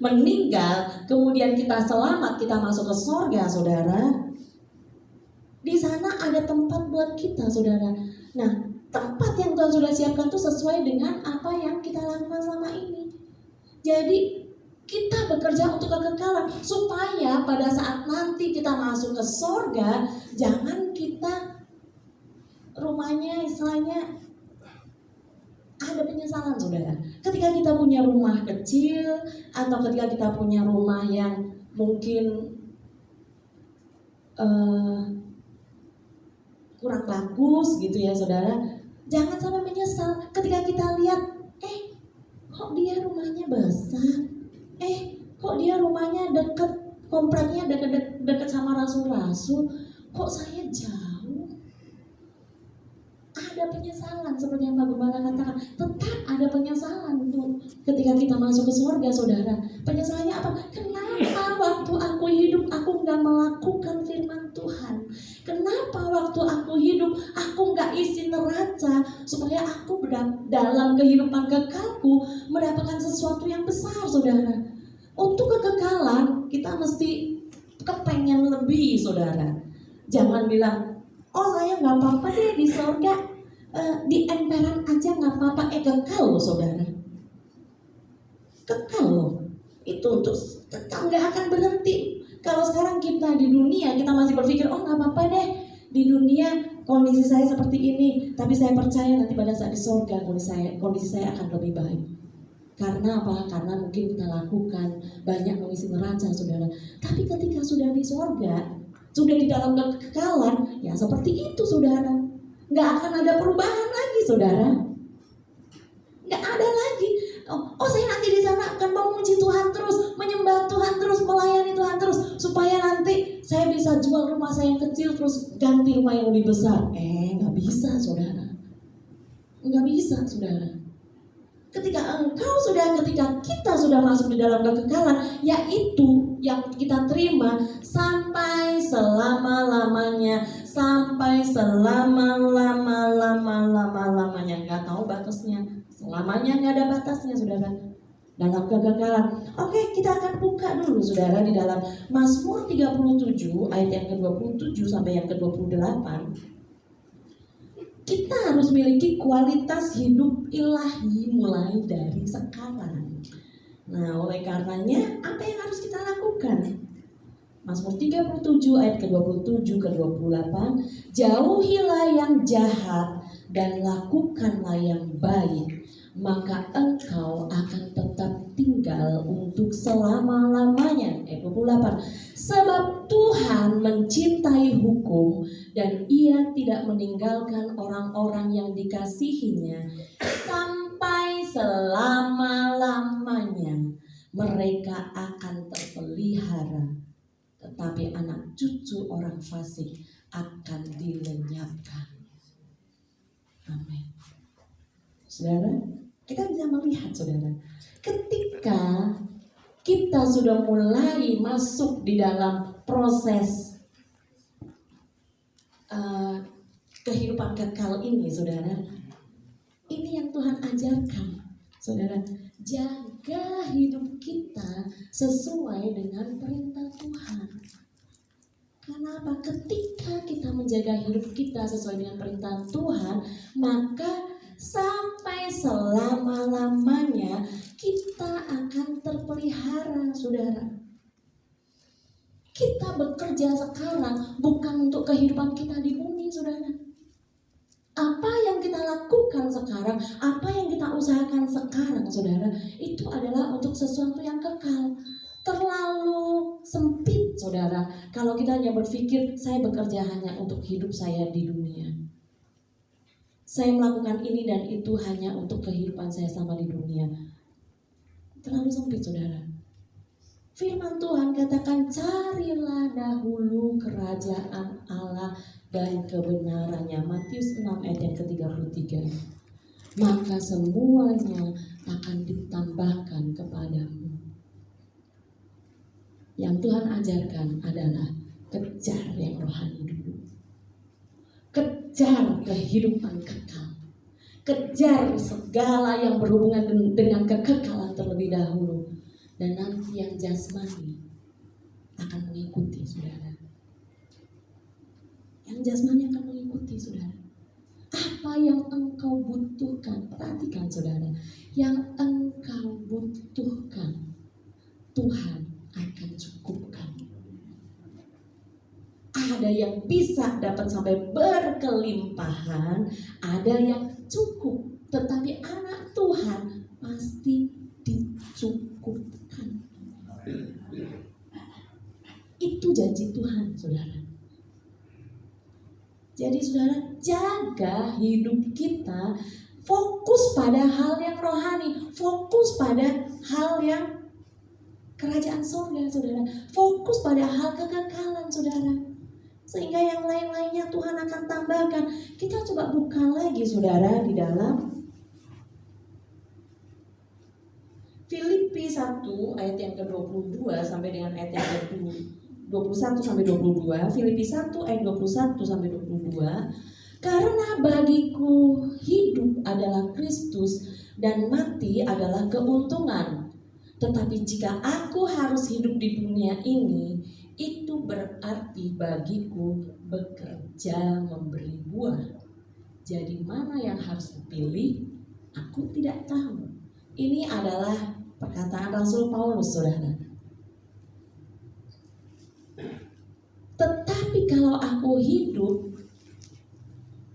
meninggal, kemudian kita selamat, kita masuk ke sorga, saudara. Di sana ada tempat buat kita, saudara. Nah, tempat yang Tuhan sudah siapkan itu sesuai dengan apa yang kita lakukan selama ini. Jadi kita bekerja untuk kekekalan, supaya pada saat nanti kita masuk ke sorga, jangan kita rumahnya istilahnya ada penyesalan, saudara. Ketika kita punya rumah kecil, atau ketika kita punya rumah yang mungkin kurang bagus gitu ya, saudara, jangan sampai menyesal ketika kita lihat, kok dia rumahnya besar, kok dia rumahnya dekat, kompleknya dekat sama rasul-rasul, kok saya jauh. Ada penyesalan seperti yang Pak Gembala katakan, tetap ada penyesalan tuh ketika kita masuk ke surga, saudara. Penyesalannya apa? Kenapa waktu aku hidup aku nggak melakukan firman Tuhan? Kenapa waktu aku hidup aku nggak isi neraca supaya aku aku dalam kehidupan kekalku mendapatkan sesuatu yang besar, saudara. Untuk kekekalan kita mesti kepengen lebih, saudara. Jangan bilang, oh saya nggak apa-apa deh di surga, di emperan aja nggak apa-apa. Kekal loh, saudara. Kekal loh. Itu untuk kekal, nggak akan berhenti. Kalau sekarang kita di dunia kita masih berpikir, oh nggak apa-apa deh di dunia kondisi saya seperti ini, tapi saya percaya nanti pada saat di surga kondisi saya akan lebih baik. Karena apa? Karena mungkin kita lakukan banyak mengisi neraca, saudara. Tapi ketika sudah di surga, sudah di dalam kekekalan, ya seperti itu, saudara. Nggak akan ada perubahan lagi, saudara. Nggak ada lagi. Oh saya nanti di sana akan memuji Tuhan terus, menyembah Tuhan terus, melayani Tuhan terus, supaya nanti saya bisa jual rumah saya yang kecil terus ganti rumah yang lebih besar. Nggak bisa, saudara. Nggak bisa, saudara. Ketika kita sudah masuk di dalam kekekalan, yaitu yang kita terima sampai selama-lamanya, sampai selama-lamanya, nggak tahu batasnya. Selamanya nggak ada batasnya, saudara. Dalam kekekalan. Oke, kita akan buka dulu, saudara, di dalam Mazmur 37 ayat yang ke-27 sampai yang ke-28. Kita harus miliki kualitas hidup ilahi mulai dari sekarang. Nah, oleh karenanya apa yang harus kita lakukan? Mazmur 37 ayat ke-27 ke-28, jauhilah yang jahat dan lakukanlah yang baik, maka engkau akan tetap tinggal untuk selama-lamanya. Ayat 28, sebab Tuhan mencintai hukum dan ia tidak meninggalkan orang-orang yang dikasihinya sampai selama-lamanya. Mereka akan terpelihara, tetapi anak cucu orang fasik akan dilenyapkan. Amin. Saudara, kita bisa melihat, saudara, ketika kita sudah mulai masuk di dalam proses kehidupan kekal ini, saudara, ini yang Tuhan ajarkan, saudara. Jaga hidup kita sesuai dengan perintah Tuhan. Karena apa? Ketika kita menjaga hidup kita sesuai dengan perintah Tuhan, maka sampai selama-lamanya kita akan terpelihara, saudara. Kita bekerja sekarang bukan untuk kehidupan kita di bumi, saudara. Apa yang kita lakukan sekarang, apa yang kita usahakan sekarang, saudara, itu adalah untuk sesuatu yang kekal. Terlalu sempit, saudara, kalau kita hanya berpikir saya bekerja hanya untuk hidup saya di dunia. Saya melakukan ini dan itu hanya untuk kehidupan saya selama di dunia. Terlalu sempit, saudara. Firman Tuhan katakan, carilah dahulu kerajaan Allah dan kebenarannya. Matius 6 ayat yang ke-33. Maka semuanya akan ditambahkan kepadamu. Yang Tuhan ajarkan adalah kejar yang rohani dulu. Kejar kehidupan kekal. Kejar segala yang berhubungan dengan kekekalan terlebih dahulu. Dan nanti yang jasmani akan mengikuti, saudara. Yang jasmani akan mengikuti, saudara. Apa yang engkau butuhkan, perhatikan, saudara. Yang engkau butuhkan, Tuhan akan cukupkan. Ada yang bisa dapat sampai berkelimpahan, ada yang cukup, tetapi anak Tuhan pasti dicukupkan. Itu janji Tuhan, saudara. Jadi, saudara, jaga hidup kita, fokus pada hal yang rohani, fokus pada hal yang kerajaan surga, saudara. Fokus pada hal kekekalan, saudara. Sehingga yang lain-lainnya Tuhan akan tambahkan. Kita coba buka lagi, saudara, di dalam Filipi 1 ayat yang ke-22 sampai dengan ayat yang ke-21 sampai 22. Filipi 1 ayat 21 sampai 22. Karena bagiku hidup adalah Kristus dan mati adalah keuntungan. Tetapi jika aku harus hidup di dunia ini, itu berarti bagiku bekerja memberi buah. Jadi mana yang harus dipilih? Aku tidak tahu. Ini adalah perkataan Rasul Paulus, saudara. Tetapi kalau aku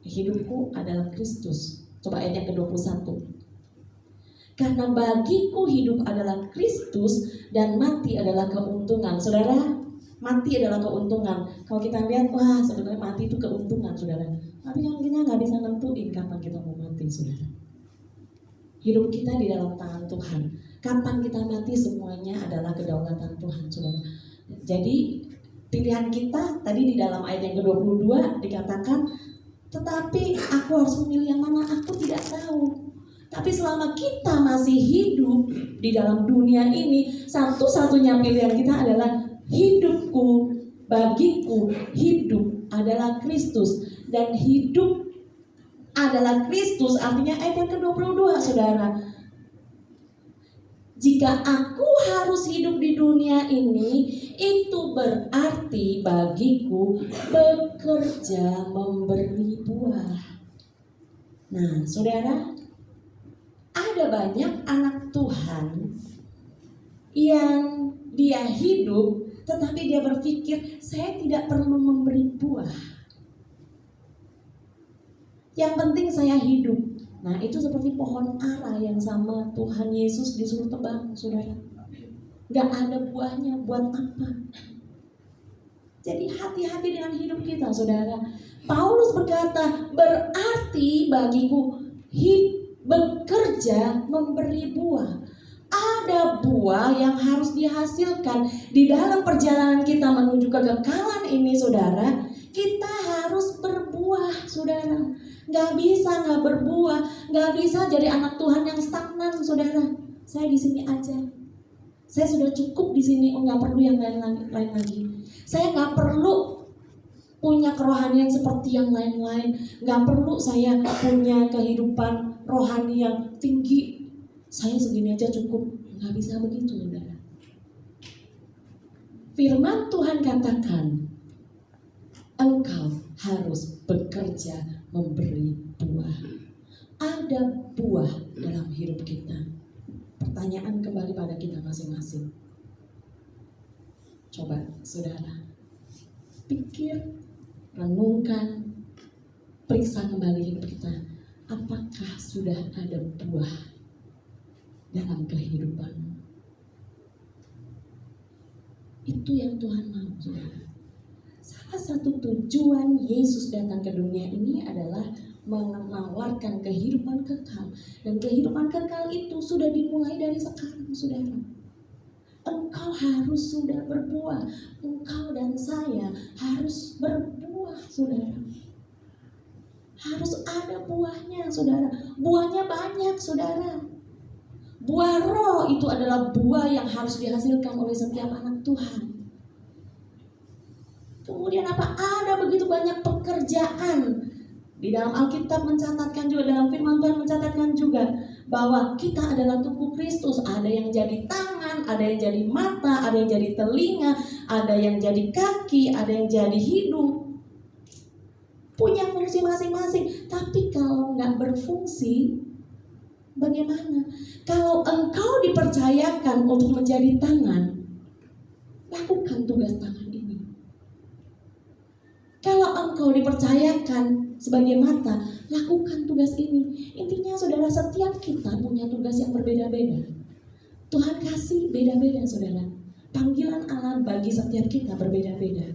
hidupku adalah Kristus. Coba ayat yang ke-21. Karena bagiku hidup adalah Kristus dan mati adalah keuntungan. Saudara, mati adalah keuntungan. Kalau kita lihat, wah sebenarnya mati itu keuntungan, saudara. Tapi kan kita nggak bisa nentuin kapan kita mau mati, saudara. Hidup kita di dalam tangan Tuhan. Kapan kita mati semuanya adalah kedaulatan Tuhan, saudara. Jadi pilihan kita tadi di dalam ayat yang ke-22 dikatakan, tetapi aku harus memilih yang mana, aku tidak tahu. Tapi selama kita masih hidup di dalam dunia ini, satu-satunya pilihan kita adalah hidupku, bagiku hidup adalah Kristus. Dan hidup adalah Kristus artinya ayat yang ke-22, saudara. Jika aku harus hidup di dunia ini, itu berarti bagiku bekerja memberi buah. Nah, saudara, ada banyak anak Tuhan yang dia hidup, tetapi dia berpikir, saya tidak perlu memberi buah. Yang penting saya hidup. Nah, itu seperti pohon ara yang sama Tuhan Yesus disuruh tebang, saudara. Gak ada buahnya, buat apa? Jadi hati-hati dengan hidup kita, saudara. Paulus berkata, berarti bagiku bekerja memberi buah. Ada buah yang harus dihasilkan di dalam perjalanan kita menuju kekekalan ini, saudara. Kita harus berbuah, saudara. Gak bisa gak berbuah, gak bisa jadi anak Tuhan yang stagnan, saudara. Saya di sini aja. Saya sudah cukup di sini, nggak perlu yang lain lagi. Saya nggak perlu punya kerohanian seperti yang lain-lain. Nggak perlu saya punya kehidupan rohani yang tinggi. Saya segini aja cukup. Nggak bisa begitu, saudara. Firman Tuhan katakan, engkau harus bekerja memberi buah. Ada buah dalam hidup kita. Pertanyaan kembali pada kita masing-masing. Coba, saudara, pikir, renungkan, periksa kembali hidup kita. Apakah sudah ada buah dalam kehidupanmu? Itu yang Tuhan mau, saudara. Salah satu tujuan Yesus datang ke dunia ini adalah menawarkan kehidupan kekal. Dan kehidupan kekal itu sudah dimulai dari sekarang, saudara. Engkau harus sudah berbuah. Engkau dan saya harus berbuah, saudara. Harus ada buahnya, saudara. Buahnya banyak, saudara. Buah roh itu adalah buah yang harus dihasilkan oleh setiap anak Tuhan. Kemudian apa? Ada begitu banyak pekerjaan. Di dalam Alkitab mencatatkan juga, dalam firman Tuhan mencatatkan juga bahwa kita adalah tubuh Kristus. Ada yang jadi tangan, ada yang jadi mata, ada yang jadi telinga, ada yang jadi kaki, ada yang jadi hidung. Punya fungsi masing-masing. Tapi kalau nggak berfungsi, bagaimana? Kalau engkau dipercayakan untuk menjadi tangan, lakukan tugas tangan ini. Kalau engkau dipercayakan sebagai mata, lakukan tugas ini. Intinya, saudara, setiap kita punya tugas yang berbeda-beda. Tuhan kasih beda-beda, saudara. Panggilan Allah bagi setiap kita berbeda-beda.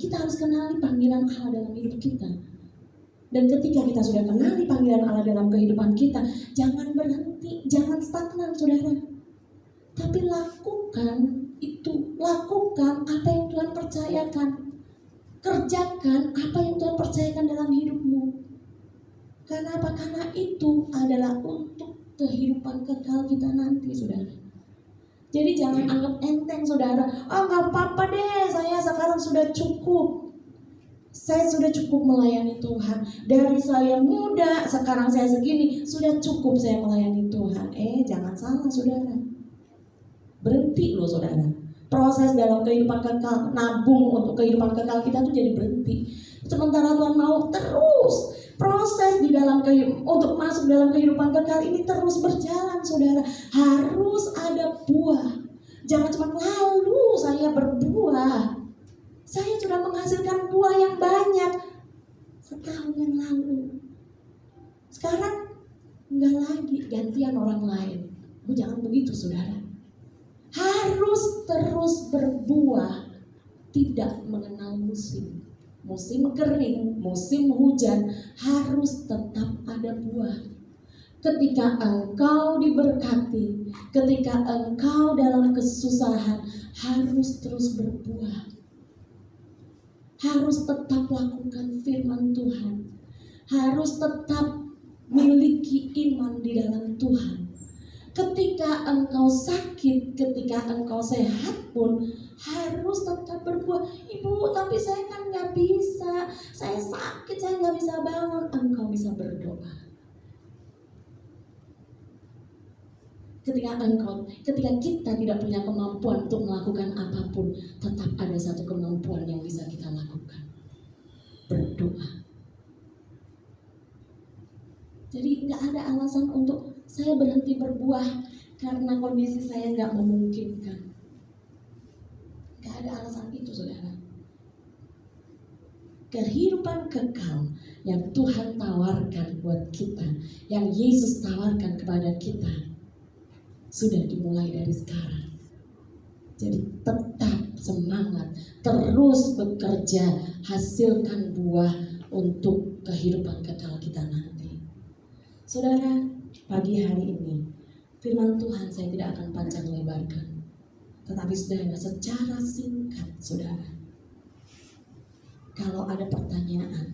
Kita harus kenali panggilan Allah dalam hidup kita. Dan ketika kita sudah kenali panggilan Allah dalam kehidupan kita, jangan berhenti, jangan stagnan, saudara. Tapi lakukan itu, lakukan apa yang Tuhan percayakan. Kerjakan apa yang Tuhan percayakan dalam hidupmu. Karena apa? Karena itu adalah untuk kehidupan kekal kita nanti, saudara. Jadi jangan anggap enteng, saudara. Oh, nggak apa-apa deh, saya sekarang sudah cukup. Saya sudah cukup melayani Tuhan. Dari saya muda, sekarang saya segini, sudah cukup saya melayani Tuhan. Jangan salah saudara. Berhenti loh saudara. Proses dalam kehidupan kekal, nabung untuk kehidupan kekal kita tuh jadi berhenti. Sementara Tuhan mau terus proses di dalam untuk masuk dalam kehidupan kekal ini terus berjalan saudara. Harus ada buah. Jangan cuma lalu saya berbuah. Saya sudah menghasilkan buah yang banyak setahun yang lalu. Sekarang enggak lagi, gantian orang lain. Jangan begitu saudara. Harus terus berbuah, tidak mengenal musim. Musim kering, musim hujan, harus tetap ada buah. Ketika engkau diberkati, ketika engkau dalam kesusahan, harus terus berbuah. Harus tetap lakukan firman Tuhan. Harus tetap miliki iman di dalam Tuhan. Ketika engkau sakit, ketika engkau sehat pun harus tetap berbuah. Ibu, tapi saya kan gak bisa. Saya sakit, saya gak bisa bangun. Engkau bisa berdoa. Ketika kita tidak punya kemampuan untuk melakukan apapun, tetap ada satu kemampuan yang bisa kita lakukan. Berdoa. Jadi gak ada alasan untuk saya berhenti berbuah karena kondisi saya gak memungkinkan. Gak ada alasan itu saudara. Kehidupan kekal yang Tuhan tawarkan buat kita, yang Yesus tawarkan kepada kita, sudah dimulai dari sekarang. Jadi tetap semangat, terus bekerja, hasilkan buah untuk kehidupan kekal kita nanti. Saudara, pagi hari ini firman Tuhan saya tidak akan panjang lebarkan. Tetapi saudara, secara singkat saudara, kalau ada pertanyaan,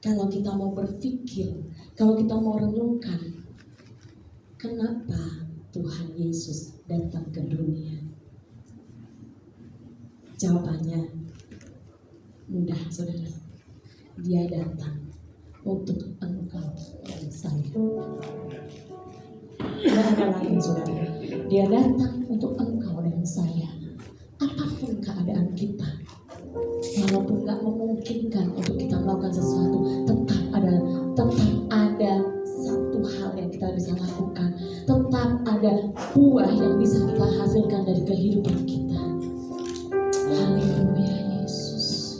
kalau kita mau berpikir, kalau kita mau renungkan, kenapa Tuhan Yesus datang ke dunia? Jawabannya mudah saudara. Dia datang untuk engkau dan saya. Tidak ada lain saudara. Dia datang untuk engkau dan saya. Apapun keadaan kita, walaupun gak memungkinkan untuk kita melakukan sesuatu, tetap ada satu hal yang kita bisa lakukan. Tetap ada buah yang bisa kita hasilkan dari kehidupan kita. Haleluya Yesus.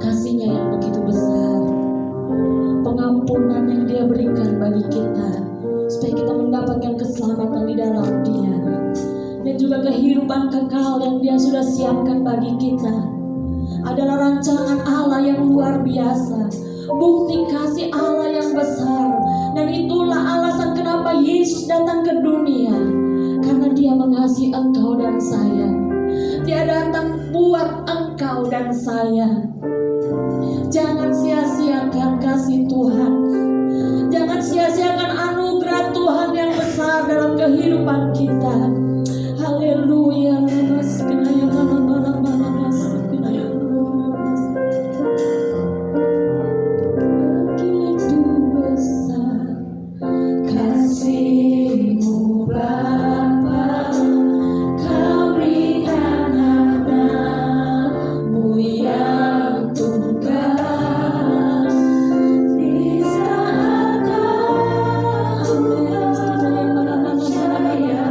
Kasih-Nya yang begitu besar, pengampunan yang Dia berikan bagi kita, supaya kita mendapatkan keselamatan di dalam Dia, dan juga kehidupan kekal yang Dia sudah siapkan bagi kita, adalah rancangan Allah yang luar biasa, bukti kasih Allah yang besar. Dan itulah alasan kenapa Yesus datang ke dunia, karena Dia mengasihi engkau dan saya. Dia datang buat engkau dan saya. Jangan sia-siakan kasih Tuhan. Jangan sia-siakan anugerah Tuhan yang besar dalam kehidupan kita. Haleluya. Begitu besar kasih-Mu Bapa, Kau berikan anak-Mu yang tunggal. Di saat Kau percaya,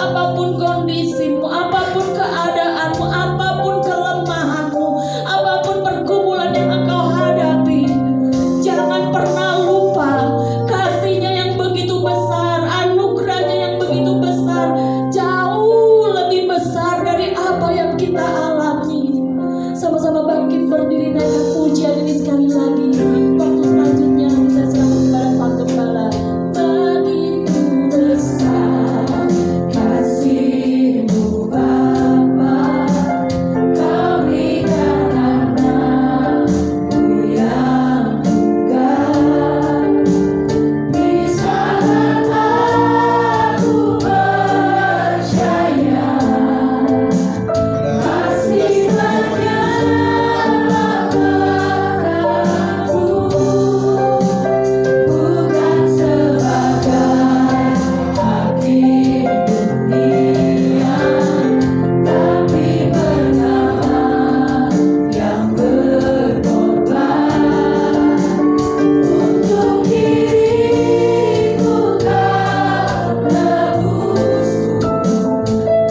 apapun kondisimu, apapun keadaanmu, apapun kelemahanmu, apapun pergumulan yang engkau hadapi, jangan pernah lupa kasih-Nya yang begitu besar, anugerah-Nya yang begitu besar, jauh lebih besar dari apa yang kita alami. Sama-sama bangkit berdiri naikkan pujian ini sekali lagi. Waktu selanjutnya bisa selamat kepada Pak Gembala. Begitu besar kasih-Mu Bapa, Kau berikan anak-Mu yang tunggal. Di saat aku percaya masih menyerahlah aku, bukan sebagai hakim dunia, tapi bernyawa yang berkorban untuk diriku kau tebusku,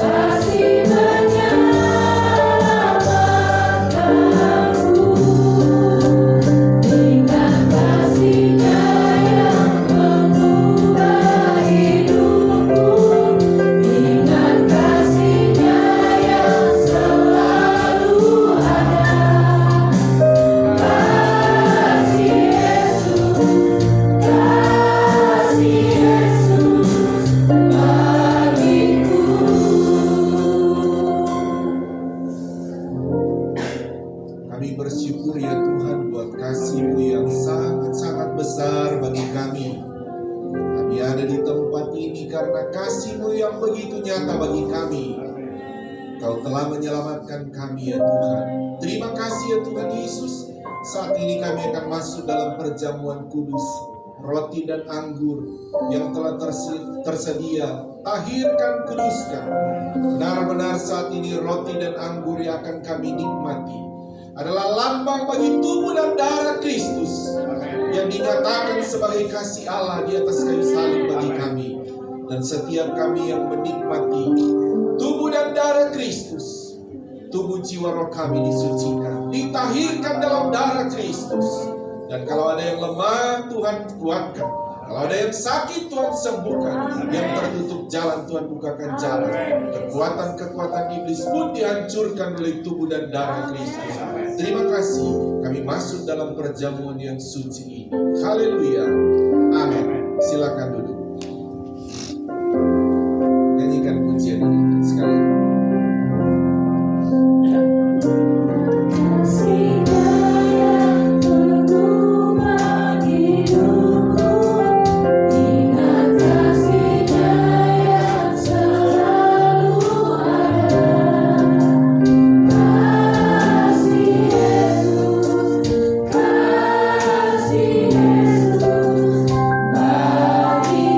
kasih menyelamatkan aku, dengan kasih-Nya yang mengubah hidupku, dengan kasih-Nya yang selalu ada. Kasih Yesus, kasih Yesus bagiku. Kami bersyukur ya Tuhan buat kasih-Mu yang sangat-sangat besar bagi kami. Kami ada di tempat ini karena kasih-Mu yang begitu nyata bagi kami. Kau telah menyelamatkan kami ya Tuhan. Terima kasih ya Tuhan Yesus. Saat ini kami akan masuk dalam perjamuan kudus. Roti dan anggur yang telah tersedia, tahirkan, kuduskan. Benar-benar saat ini roti dan anggur yang akan kami nikmati adalah lambang bagi tubuh dan darah Kristus yang dinyatakan sebagai kasih Allah di atas kayu salib bagi kami. Dan setiap kami yang menikmati tubuh dan darah Kristus, tubuh jiwa roh kami disucikan, ditahirkan dalam darah Kristus. Dan kalau ada yang lemah, Tuhan kuatkan. Kalau ada yang sakit, Tuhan sembuhkan. Yang tertutup jalan, Tuhan bukakan jalan. Kekuatan-kekuatan iblis pun dihancurkan oleh tubuh dan darah Kristus. Terima kasih, kami masuk dalam perjamuan yang suci ini. Haleluya. Amin. Silakan duduk. Nyanyikan pujian ini sekali. Kasih Yesus bagi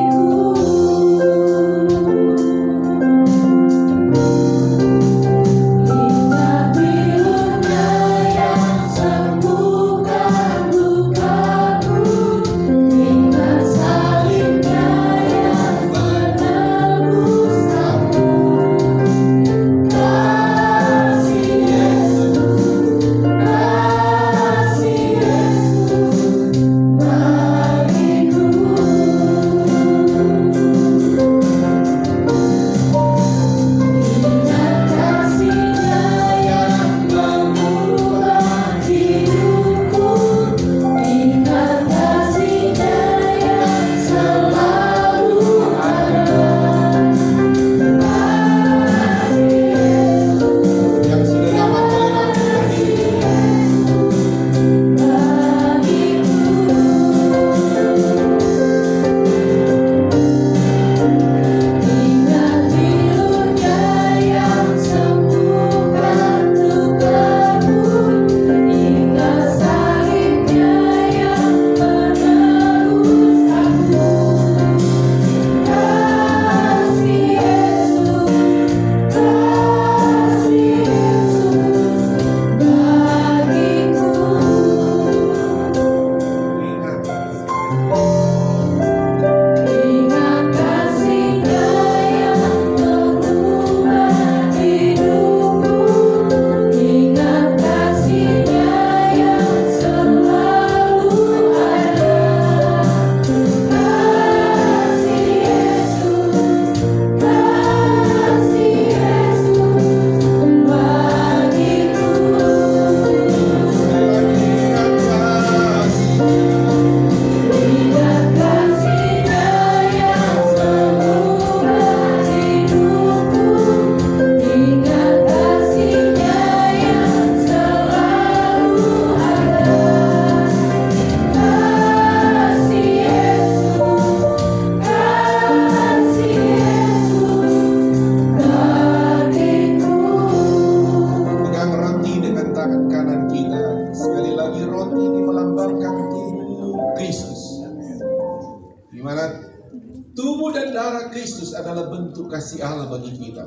bentuk kasih Allah bagi kita.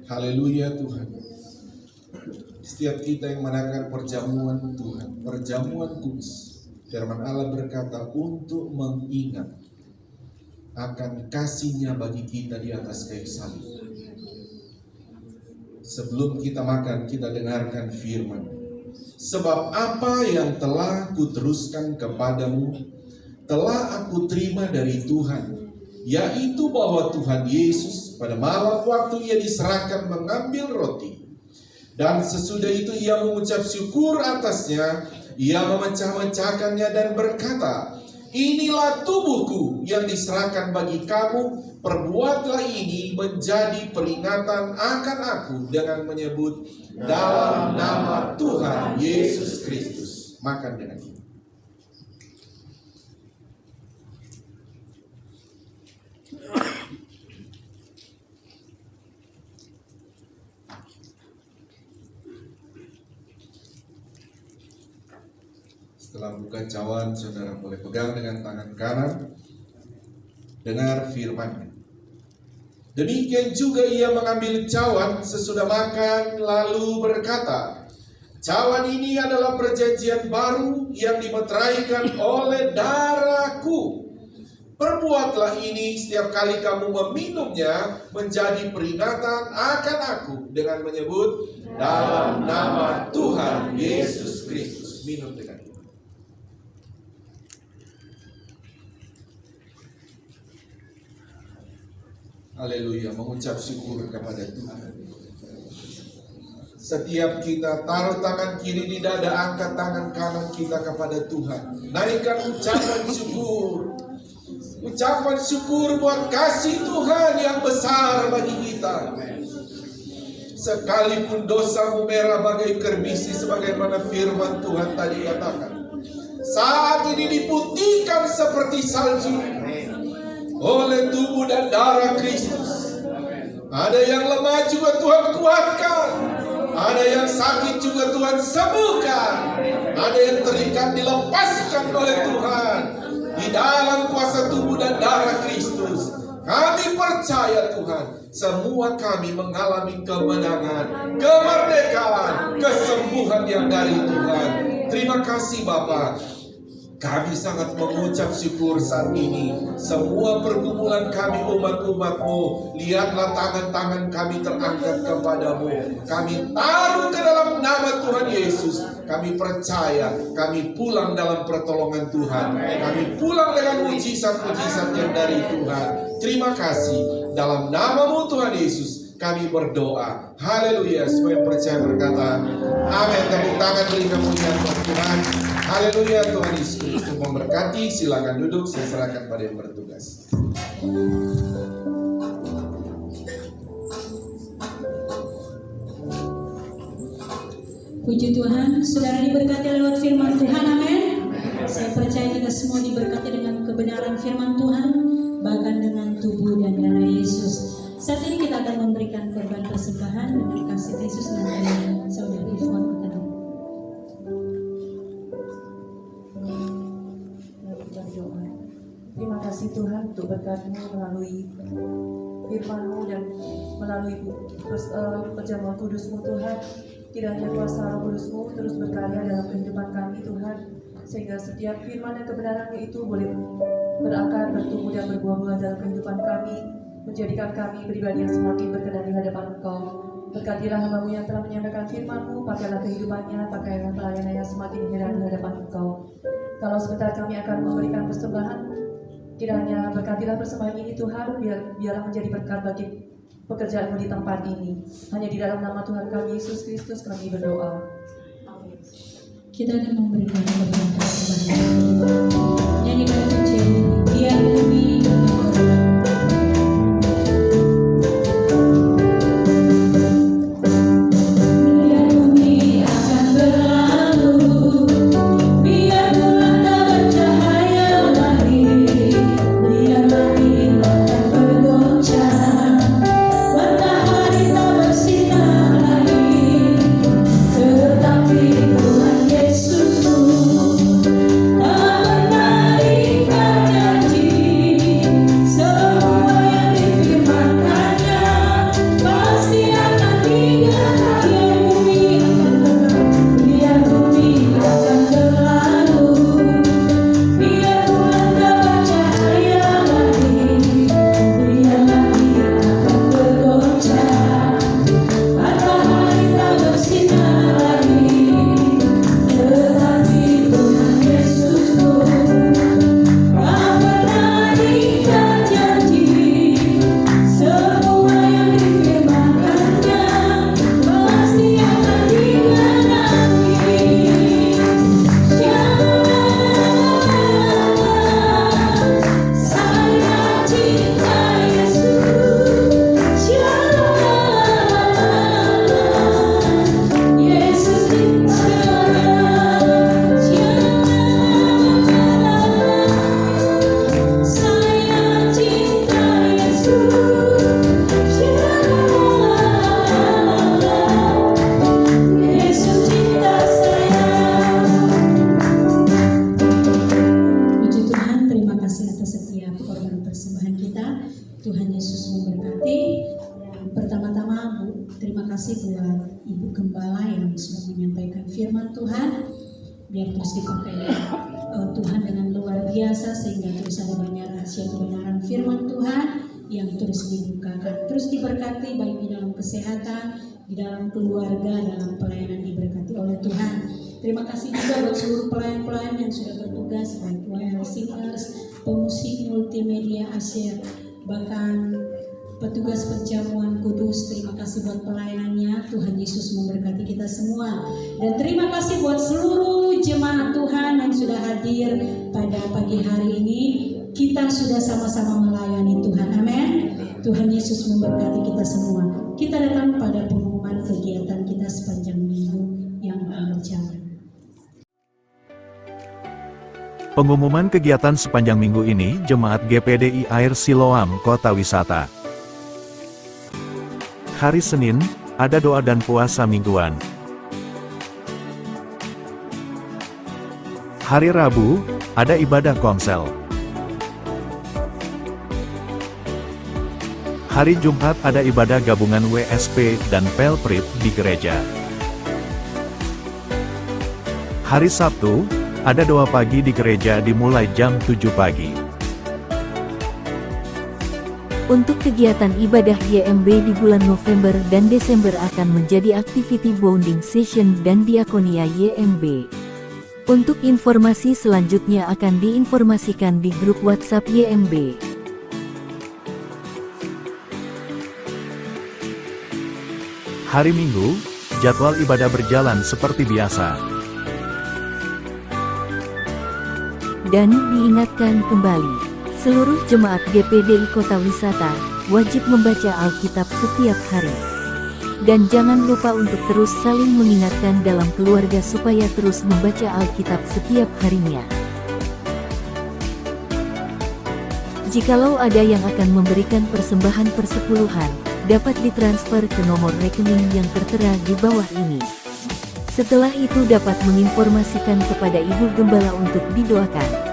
Haleluya Tuhan. Setiap kita yang mengadakan perjamuan Tuhan, perjamuan kudus, firman Allah berkata untuk mengingat akan kasih-Nya bagi kita di atas kayu salib. Sebelum kita makan, kita dengarkan firman. Sebab apa yang telah kuteruskan kepadamu, telah aku terima dari Tuhan, yaitu bahwa Tuhan Yesus pada malam waktu Ia diserahkan mengambil roti, dan sesudah itu Ia mengucap syukur atasnya, Ia memecah-mecahkannya dan berkata, inilah tubuhku yang diserahkan bagi kamu, perbuatlah ini menjadi peringatan akan aku dengan menyebut dalam nama Tuhan Yesus Kristus. Makan dengan ini. Setelah buka cawan, saudara boleh pegang dengan tangan kanan. Dengar firman. Demikian juga Ia mengambil cawan sesudah makan, lalu berkata, cawan ini adalah perjanjian baru yang dimeteraikan oleh darahku. Perbuatlah ini setiap kali kamu meminumnya menjadi peringatan akan aku dengan menyebut dalam nama Tuhan Yesus Kristus. Minum dengan ini. Haleluya, mengucap syukur kepada Tuhan. Setiap kita taruh tangan kiri di dada, angkat tangan kanan kita kepada Tuhan. Naikkan ucapan syukur. Ucapan syukur buat kasih Tuhan yang besar bagi kita. Sekalipun dosamu merah bagai kerbisi, sebagaimana firman Tuhan tadi katakan, saat ini diputihkan seperti salju oleh tubuh dan darah Kristus. Ada yang lemah juga Tuhan kuatkan. Ada yang sakit juga Tuhan sembuhkan. Ada yang terikat dilepaskan oleh Tuhan. Di dalam kuasa tubuh dan darah Kristus, kami percaya Tuhan, semua kami mengalami kemenangan, kemerdekaan, kesembuhan yang dari Tuhan. Terima kasih Bapa. Kami sangat mengucap syukur saat ini. Semua pergumulan kami umat-umat-Mu, lihatlah tangan-tangan kami terangkat kepadamu. Kami taruh ke dalam nama Tuhan Yesus. Kami percaya, kami pulang dalam pertolongan Tuhan. Kami pulang dengan mujizat-mujizat yang dari Tuhan. Terima kasih. Dalam nama-Mu Tuhan Yesus, kami berdoa. Haleluya. Semua yang percaya berkata, amin. Tepuk tangan beri kemuliaan buat Tuhan. Haleluya. Tuhan Yesus Kristus memberkati. Silakan duduk. Saya serahkan pada yang bertugas. Puji Tuhan, saudara diberkati lewat firman Tuhan, amin. Saya percaya kita semua diberkati dengan kebenaran firman Tuhan, bahkan dengan tubuh dan darah Yesus. Saat ini kita akan memberikan korban persembahan dengan kasih Yesus dan saudara Ivon. Terima kasih Tuhan untuk berkat-Mu melalui firman-Mu dan melalui perjamuan kudus-Mu Tuhan. Kiranya kuasa Roh Kudus-Mu terus berkarya dalam kehidupan kami Tuhan, sehingga setiap firman dan kebenaran-Mu itu boleh berakar, bertumbuh dan berbuah-buah dalam kehidupan kami, menjadikan kami pribadi yang semakin berkenan di hadapan Engkau. Berkatilah hamba-Mu yang telah menyampaikan firman-Mu, pakailah kehidupannya, pakailah pelayanannya semakin heran di hadapan Engkau. Kalau sebentar kami akan memberikan persembahan, kiranya berkatilah persembahan ini Tuhan, biarlah menjadi berkat bagi pekerjaan-Mu di tempat ini. Hanya di dalam nama Tuhan kami Yesus Kristus kami berdoa. Amin. Kita akan memberikan korban persembahan. Nyanyikan pujian ini, biar bumi Yesus, tak pernah ingkar janji. kasih buat Ibu Gembala yang sudah menyampaikan firman Tuhan. Biar terus dipakai Tuhan dengan luar biasa, sehingga terus ada banyak rahasia kebenaran firman Tuhan yang terus dibukakan. Terus diberkati baik di dalam kesehatan, di dalam keluarga, dalam pelayanan, diberkati oleh Tuhan. Terima kasih juga buat seluruh pelayan-pelayan yang sudah bertugas, baik pelayan singers, pemusik multimedia Asyir, bahkan petugas penjamuan kudus. Terima kasih buat pelayanannya. Tuhan Yesus memberkati kita semua. Dan terima kasih buat seluruh jemaat Tuhan yang sudah hadir pada pagi hari ini. Kita sudah sama-sama melayani Tuhan. Amin. Tuhan Yesus memberkati kita semua. Kita datang pada pengumuman kegiatan kita sepanjang minggu yang akan berjalan. Pengumuman kegiatan sepanjang minggu ini, Jemaat GPDI Air Siloam Kota Wisata. Hari Senin, ada doa dan puasa mingguan. Hari Rabu, ada ibadah konsel. Hari Jumat ada ibadah gabungan WSP dan Pelprip di gereja. Hari Sabtu, ada doa pagi di gereja dimulai jam 7 pagi. Untuk kegiatan ibadah YMB di bulan November dan Desember akan menjadi activity bonding session dan diakonia YMB. Untuk informasi selanjutnya akan diinformasikan di grup WhatsApp YMB. Hari Minggu, jadwal ibadah berjalan seperti biasa. Dan diingatkan kembali, seluruh jemaat GPDI Kota Wisata wajib membaca Alkitab setiap hari. Dan jangan lupa untuk terus saling mengingatkan dalam keluarga supaya terus membaca Alkitab setiap harinya. Jikalau ada yang akan memberikan persembahan persepuluhan, dapat ditransfer ke nomor rekening yang tertera di bawah ini. Setelah itu dapat menginformasikan kepada Ibu Gembala untuk didoakan.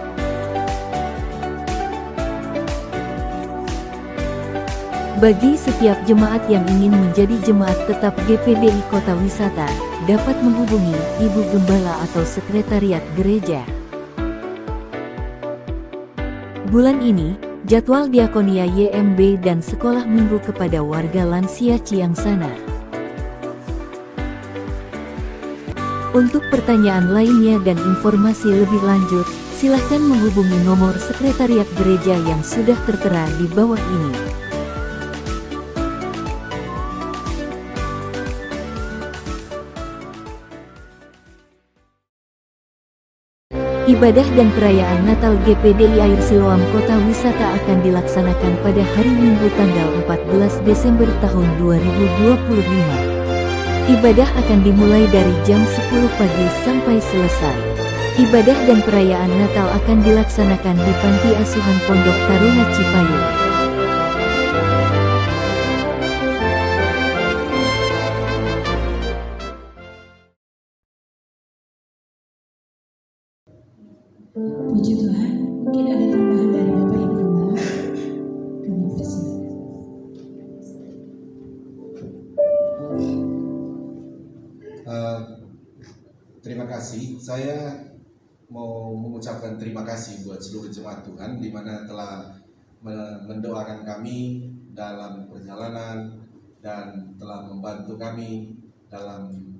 Bagi setiap jemaat yang ingin menjadi jemaat tetap GPDI Kota Wisata, dapat menghubungi Ibu Gembala atau Sekretariat Gereja. Bulan ini, jadwal diakonia YMB dan sekolah minggu kepada warga lansia Ciangsana. Untuk pertanyaan lainnya dan informasi lebih lanjut, silakan menghubungi nomor Sekretariat Gereja yang sudah tertera di bawah ini. Ibadah dan perayaan Natal GPDI Air Siloam Kota Wisata akan dilaksanakan pada hari Minggu tanggal 14 Desember tahun 2025. Ibadah akan dimulai dari jam 10 pagi sampai selesai. Ibadah dan perayaan Natal akan dilaksanakan di Panti Asuhan Pondok Taruna Cipayung. Puji Tuhan, mungkin ada tambahan dari Bapak Ibu Gembala. Kami persilakan. Terima kasih. Saya mau mengucapkan terima kasih buat seluruh jemaat Tuhan di mana telah mendoakan kami dalam perjalanan dan telah membantu kami dalam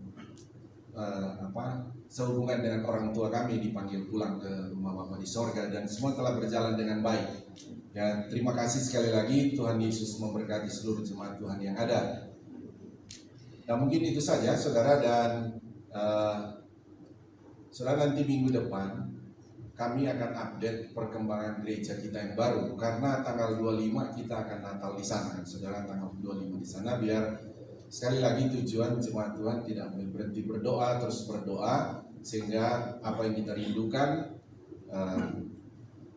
sehubungan dengan orang tua kami dipanggil pulang ke rumah Bapa di sorga, dan semua telah berjalan dengan baik. Ya, terima kasih sekali lagi. Tuhan Yesus memberkati seluruh jemaat Tuhan yang ada. Nah, mungkin itu saja saudara, dan saudara, nanti minggu depan kami akan update perkembangan gereja kita yang baru, karena tanggal 25 kita akan Natal di sana, saudara. Tanggal 25 di sana, biar sekali lagi tujuan jemaat Tuhan tidak berhenti berdoa, terus berdoa, sehingga apa yang kita rindukan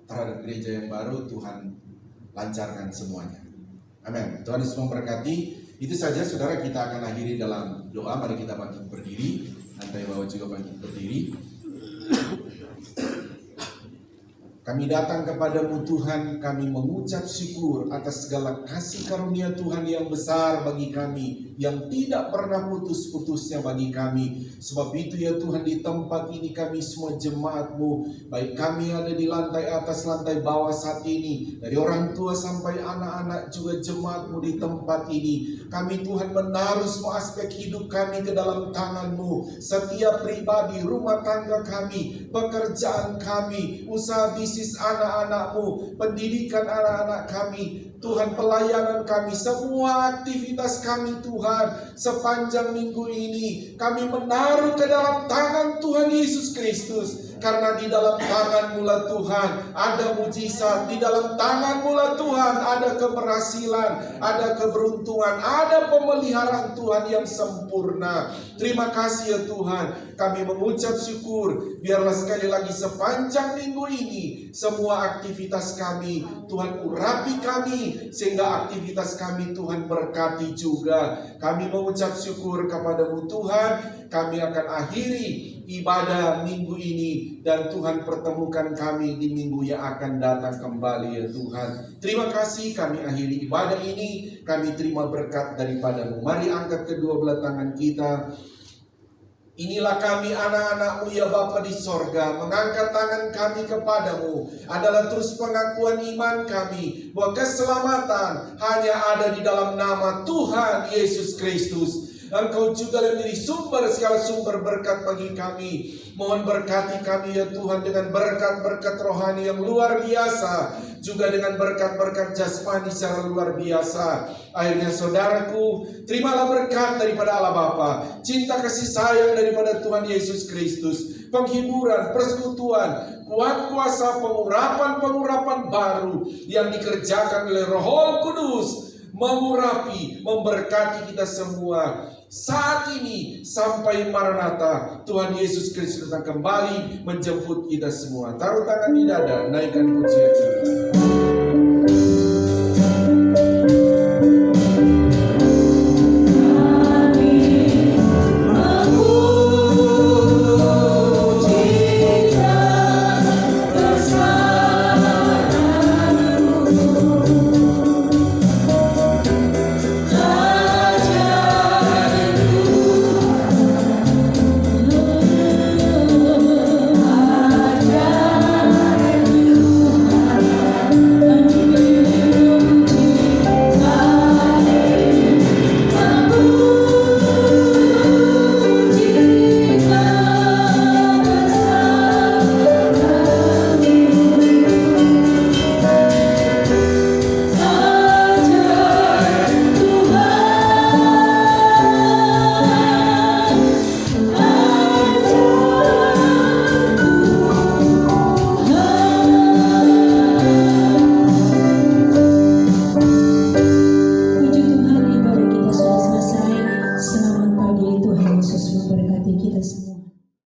terhadap gereja yang baru Tuhan lancarkan semuanya. Amin. Tuhan Yesus memberkati. Itu saja saudara, kita akan akhiri dalam doa. Mari kita bangkit berdiri. Nanti bawa juga bangkit berdiri. Kami datang kepadamu Tuhan, kami mengucap syukur atas segala kasih karunia Tuhan yang besar bagi kami, yang tidak pernah putus-putusnya bagi kami. Sebab itu ya Tuhan, di tempat ini kami semua jemaat-Mu, baik kami ada di lantai atas, lantai bawah saat ini, dari orang tua sampai anak-anak juga jemaat-Mu di tempat ini. Kami Tuhan menaruh semua aspek hidup kami ke dalam tangan-Mu. Setiap pribadi, rumah tangga kami, pekerjaan kami, usaha bisnis anak-anak-Mu, pendidikan anak-anak kami, Tuhan, pelayanan kami, semua aktivitas kami Tuhan, sepanjang minggu ini kami menaruh ke dalam tangan Tuhan Yesus Kristus. Karena di dalam tangan-Mu lah Tuhan ada mujizat, di dalam tangan-Mu lah Tuhan ada keberhasilan, ada keberuntungan, ada pemeliharaan Tuhan yang sempurna. Terima kasih ya Tuhan, kami mengucap syukur. Biarlah sekali lagi sepanjang minggu ini semua aktivitas kami Tuhan urapi kami, sehingga aktivitas kami Tuhan berkati juga. Kami mengucap syukur kepada-Mu Tuhan. Kami akan akhiri ibadah minggu ini, dan Tuhan pertemukan kami di minggu yang akan datang kembali ya Tuhan. Terima kasih, kami akhiri ibadah ini, kami terima berkat daripada-Mu. Mari angkat kedua belah tangan kita. Inilah kami anak-anak-Mu ya Bapa di sorga, mengangkat tangan kami kepadamu adalah terus pengakuan iman kami bahwa keselamatan hanya ada di dalam nama Tuhan Yesus Kristus. Engkau juga yang menjadi sumber segala sumber berkat bagi kami. Mohon berkati kami ya Tuhan dengan berkat-berkat rohani yang luar biasa, juga dengan berkat-berkat jasmani secara luar biasa. Akhirnya saudaraku, terimalah berkat daripada Allah Bapa, cinta kasih sayang daripada Tuhan Yesus Kristus, penghiburan, persekutuan, kuat kuasa, pengurapan-pengurapan baru yang dikerjakan oleh Roh Kudus, mengurapi, memberkati kita semua saat ini sampai Maranatha. Tuhan Yesus Kristus datang kembali menjemput kita semua. Taruh tangan di dada, naikkan pujian ini.